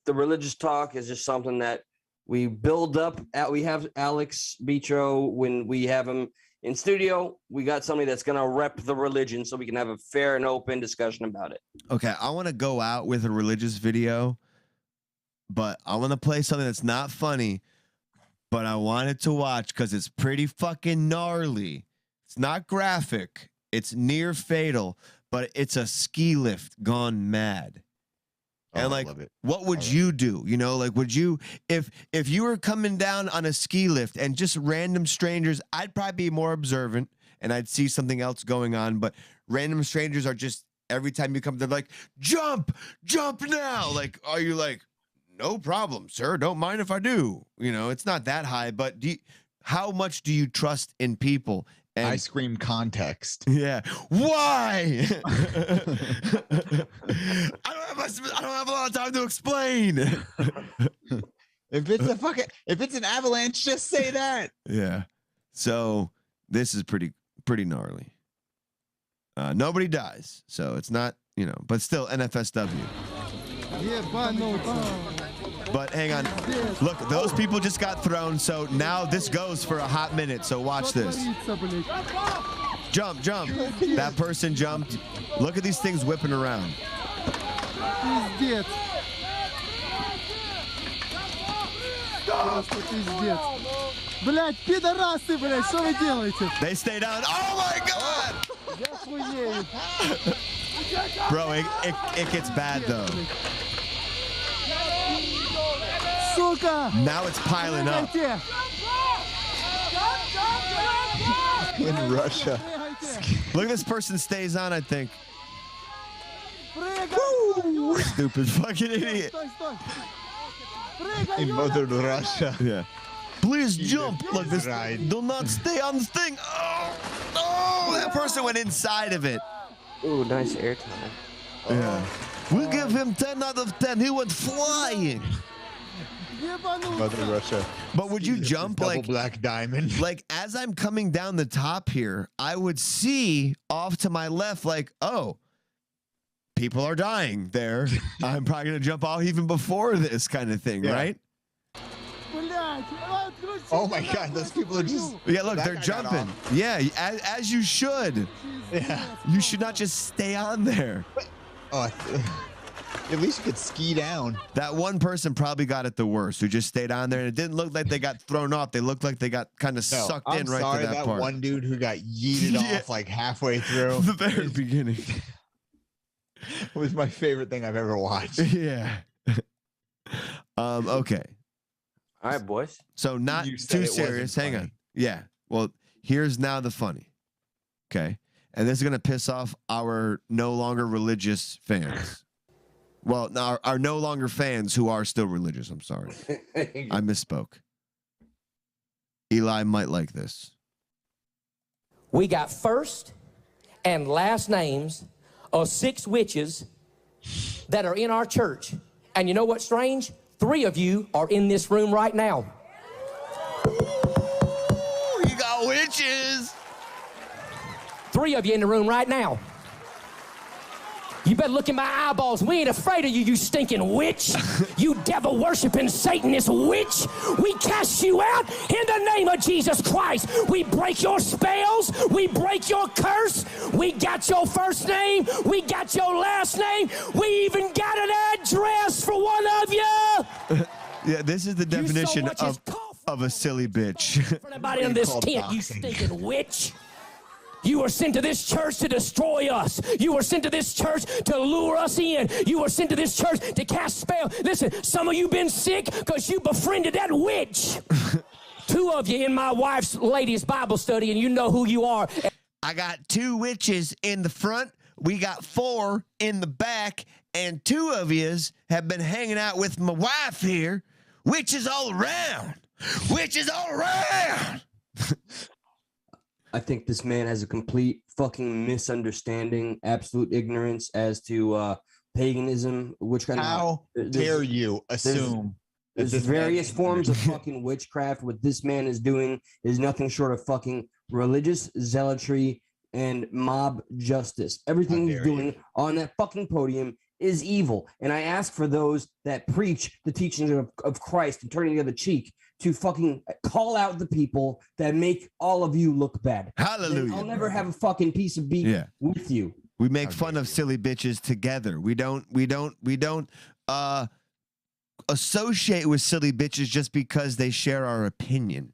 Speaker 3: the religious talk is just something that we build up. We have Alex Bitro when we have him in studio. We got somebody that's going to rep the religion so we can have a fair and open discussion about it.
Speaker 1: Okay, I want to go out with a religious video, but I want to play something that's not funny, but I wanted to watch because it's pretty fucking gnarly. It's not graphic. It's near fatal, but it's a ski lift gone mad. And like, what would you do? You know, like, would you, if you were coming down on a ski lift and just random strangers, I'd probably be more observant and I'd see something else going on. But random strangers are just, every time you come, they're like, jump now. Like, are you like, no problem, sir. Don't mind if I do. You know, it's not that high, but how much do you trust in people? And
Speaker 2: I scream context.
Speaker 1: Yeah. Why? I don't have a lot of time to explain.
Speaker 2: If it's an avalanche, just say that.
Speaker 1: Yeah. So this is pretty gnarly. Nobody dies, so it's not, you know, but still NFSW. But hang on. Look, those people just got thrown, so now this goes for a hot minute, so watch this. Jump. That person jumped. Look at these things whipping around. They stay down. Oh my God! Bro, it gets bad though. Now it's piling up.
Speaker 2: In Russia.
Speaker 1: Look at this person stays on, I think. Woo! Stupid fucking idiot.
Speaker 2: In Mother Russia.
Speaker 1: Yeah. Please jump. Look, this. Do not stay on this thing. Oh, that person went inside of it.
Speaker 3: Ooh, nice airtime.
Speaker 1: Yeah. We'll give him 10 out of 10. He went flying.
Speaker 2: Mother Russia.
Speaker 1: But would you jump like
Speaker 2: black diamond?
Speaker 1: Like as I'm coming down the top here, I would see off to my left, like, oh, people are dying there. I'm probably gonna jump off even before this kind of thing, right?
Speaker 2: Oh my God, those people are just.
Speaker 1: Yeah, look, they're jumping. Yeah, as you should.
Speaker 2: Yeah.
Speaker 1: You should not just stay on there.
Speaker 2: Oh. At least you could ski down.
Speaker 1: That one person probably got it the worst, who just stayed on there, and it didn't look like they got thrown off. They looked like they got kind of sucked in right to that part.
Speaker 2: One dude who got yeeted off like halfway through.
Speaker 1: The very beginning.
Speaker 2: It was my favorite thing I've ever watched.
Speaker 1: Yeah. Okay.
Speaker 3: All right, boys.
Speaker 1: So not too serious. Hang on. Yeah. Well, here's now the funny. Okay. And this is going to piss off our no longer religious fans. Well, our no longer fans who are still religious. I'm sorry. I misspoke. Eli might like this.
Speaker 9: We got first and last names of 6 witches that are in our church. And you know what's strange? 3 of you are in this room right now.
Speaker 1: Ooh, you got witches.
Speaker 9: 3 of you in the room right now. You better look in my eyeballs. We ain't afraid of you, you stinking witch. You devil-worshiping Satanist witch. We cast you out in the name of Jesus Christ. We break your spells. We break your curse. We got your first name. We got your last name. We even got an address for one of you.
Speaker 1: Yeah, this is the definition of a silly bitch.
Speaker 9: For everybody in this tent, you stinking witch. You were sent to this church to destroy us. You were sent to this church to lure us in. You were sent to this church to cast spell. Listen, some of you been sick because you befriended that witch. 2 of you in my wife's ladies' Bible study, and you know who you are.
Speaker 1: I got 2 witches in the front. We got 4 in the back, and 2 of yous have been hanging out with my wife here. Witches all around. Witches all around.
Speaker 3: I think this man has a complete fucking misunderstanding, absolute ignorance as to paganism, witchcraft.
Speaker 2: How dare you assume
Speaker 3: there's various forms of fucking witchcraft. What this man is doing is nothing short of fucking religious zealotry and mob justice. Everything he's doing on that fucking podium is evil. And I ask for those that preach the teachings of Christ and turning the other cheek to fucking call out the people that make all of you look bad.
Speaker 1: Hallelujah.
Speaker 3: I'll never have a fucking piece of beef with you.
Speaker 1: We make fun of silly bitches together. We don't associate with silly bitches just because they share our opinion.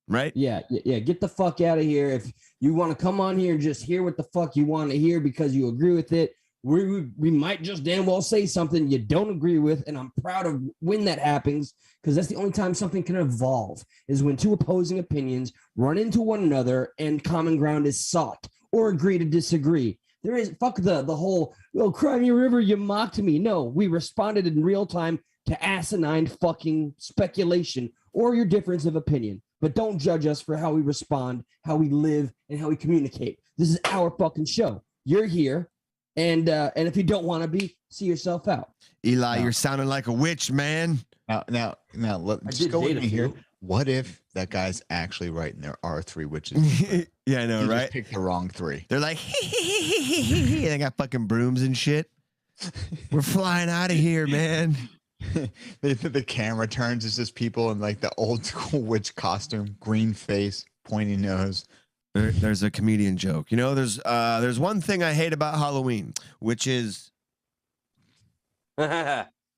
Speaker 1: Right?
Speaker 3: Yeah. Get the fuck out of here. If you want to come on here and just hear what the fuck you want to hear because you agree with it, we might just damn well say something you don't agree with, and I'm proud of when that happens, because that's the only time something can evolve, is when two opposing opinions run into one another and common ground is sought, or agree to disagree. There is fuck the whole, oh, cry me a river, you mocked me. No, we responded in real time to asinine fucking speculation or your difference of opinion. But don't judge us for how we respond, how we live, and how we communicate. This is our fucking show. You're here. And if you don't want to be, see yourself out.
Speaker 1: Eli, you're sounding like a witch, man.
Speaker 2: Now, just go with me here. What if that guy's actually right and there are 3 witches?
Speaker 1: Yeah, I know,
Speaker 2: he
Speaker 1: right?
Speaker 2: Just picked the wrong 3.
Speaker 1: They're like, they got fucking brooms and shit. We're flying out of here, man.
Speaker 2: The camera turns. It's just people in like the old school witch costume, green face, pointy nose.
Speaker 1: There's a comedian joke. You know, there's one thing I hate about Halloween, which is Hey-o.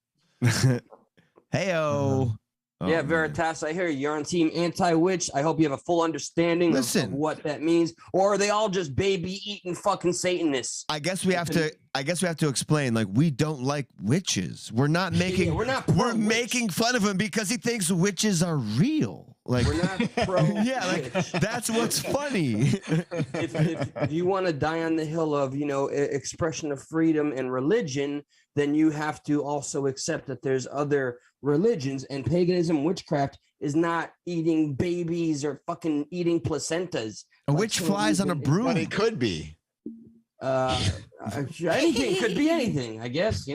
Speaker 3: Yeah, Veritas, I hear you're on team anti-witch. I hope you have a full understanding of what that means. Or are they all just baby-eating fucking Satanists?
Speaker 1: I guess we have to explain, like, we don't like witches. We're not making we're making fun of him because he thinks witches are real. Like,
Speaker 3: we're not pro.
Speaker 1: Yeah, like that's what's funny.
Speaker 3: If you want to die on the hill of, expression of freedom and religion, then you have to also accept that there's other religions, and paganism, witchcraft is not eating babies or fucking eating placentas.
Speaker 1: A witch flies on a broom.
Speaker 2: But it could be.
Speaker 3: Anything could be anything, I guess,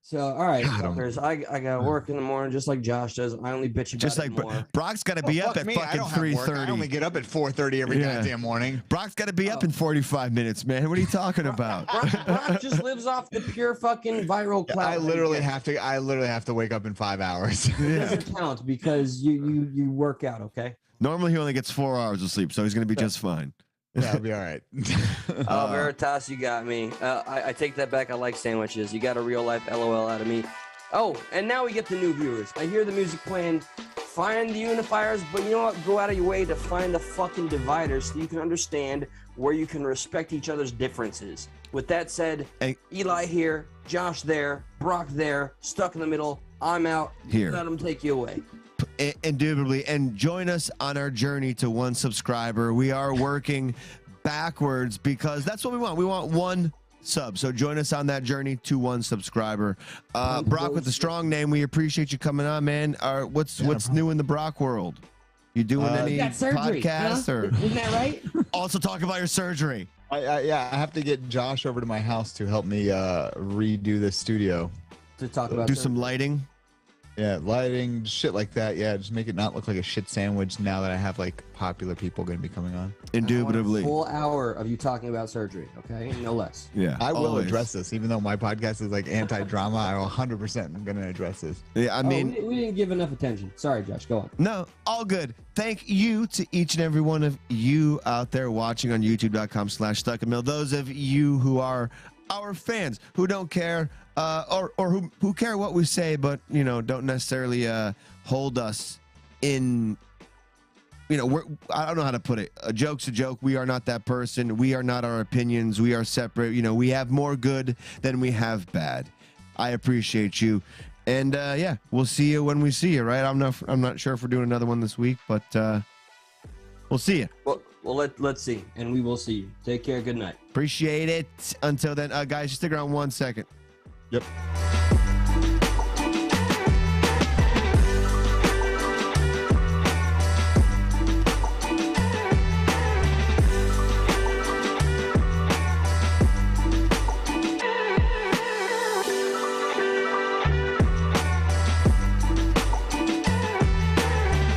Speaker 3: So, all right, fuckers, I got work in the morning just like Josh does. I only bitch about
Speaker 1: just like
Speaker 3: it more.
Speaker 1: Brock's got to be up at fucking 3:30.
Speaker 2: I only get up at 4:30 every goddamn morning.
Speaker 1: Brock's got to be up in 45 minutes, man. What are you talking about?
Speaker 3: Brock just lives off the pure fucking viral cloud.
Speaker 2: I literally have to wake up in 5 hours.
Speaker 3: It doesn't count because you work out, okay?
Speaker 1: Normally he only gets 4 hours of sleep, so he's going to be just fine.
Speaker 2: Yeah, I'll be all right.
Speaker 3: Oh, Veritas, you got me. I take that back. I like sandwiches. You got a real life LOL out of me. Oh, and now we get the new viewers. I hear the music playing. Find the unifiers, but you know what? Go out of your way to find the fucking dividers so you can understand where you can respect each other's differences. With that said, Eli here, Josh there, Brock there, stuck in the middle. I'm out.
Speaker 1: Here.
Speaker 3: Let them take you away.
Speaker 1: Indubitably, and join us on our journey to 1 subscriber. We are working backwards because that's what we want. We want 1 sub. So join us on that journey to 1 subscriber. Brock with the strong name, we appreciate you coming on, man. What's new in the Brock world? You doing any podcasts or
Speaker 3: isn't that right?
Speaker 1: Also talk about your surgery.
Speaker 2: I have to get Josh over to my house to help me redo the studio.
Speaker 3: To talk about
Speaker 1: some lighting.
Speaker 2: Yeah, lighting, shit like that. Yeah, just make it not look like a shit sandwich now that I have like popular people going to be coming on.
Speaker 1: Indubitably.
Speaker 3: I want a full hour of you talking about surgery, okay? No less.
Speaker 1: Yeah.
Speaker 2: I will address this, even though my podcast is like anti-drama. I 100% am going to address this.
Speaker 1: Yeah, I mean,
Speaker 3: we didn't give enough attention. Sorry, Josh. Go on.
Speaker 1: No, all good. Thank you to each and every one of you out there watching on youtube.com/stuckandmill. Those of you who are our fans who don't care or who care what we say, but don't necessarily hold us in, I don't know how to put it. A joke's a joke. We are not that person. We are not our opinions. We are separate. We have more good than we have bad. I appreciate you. And yeah, we'll see you when we see you, right? I'm not sure if we're doing another one this week, but we'll see you.
Speaker 3: Well, let's see, and we will see you. Take care. Good night.
Speaker 1: Appreciate it. Until then, guys, just stick around 1 second.
Speaker 2: Yep.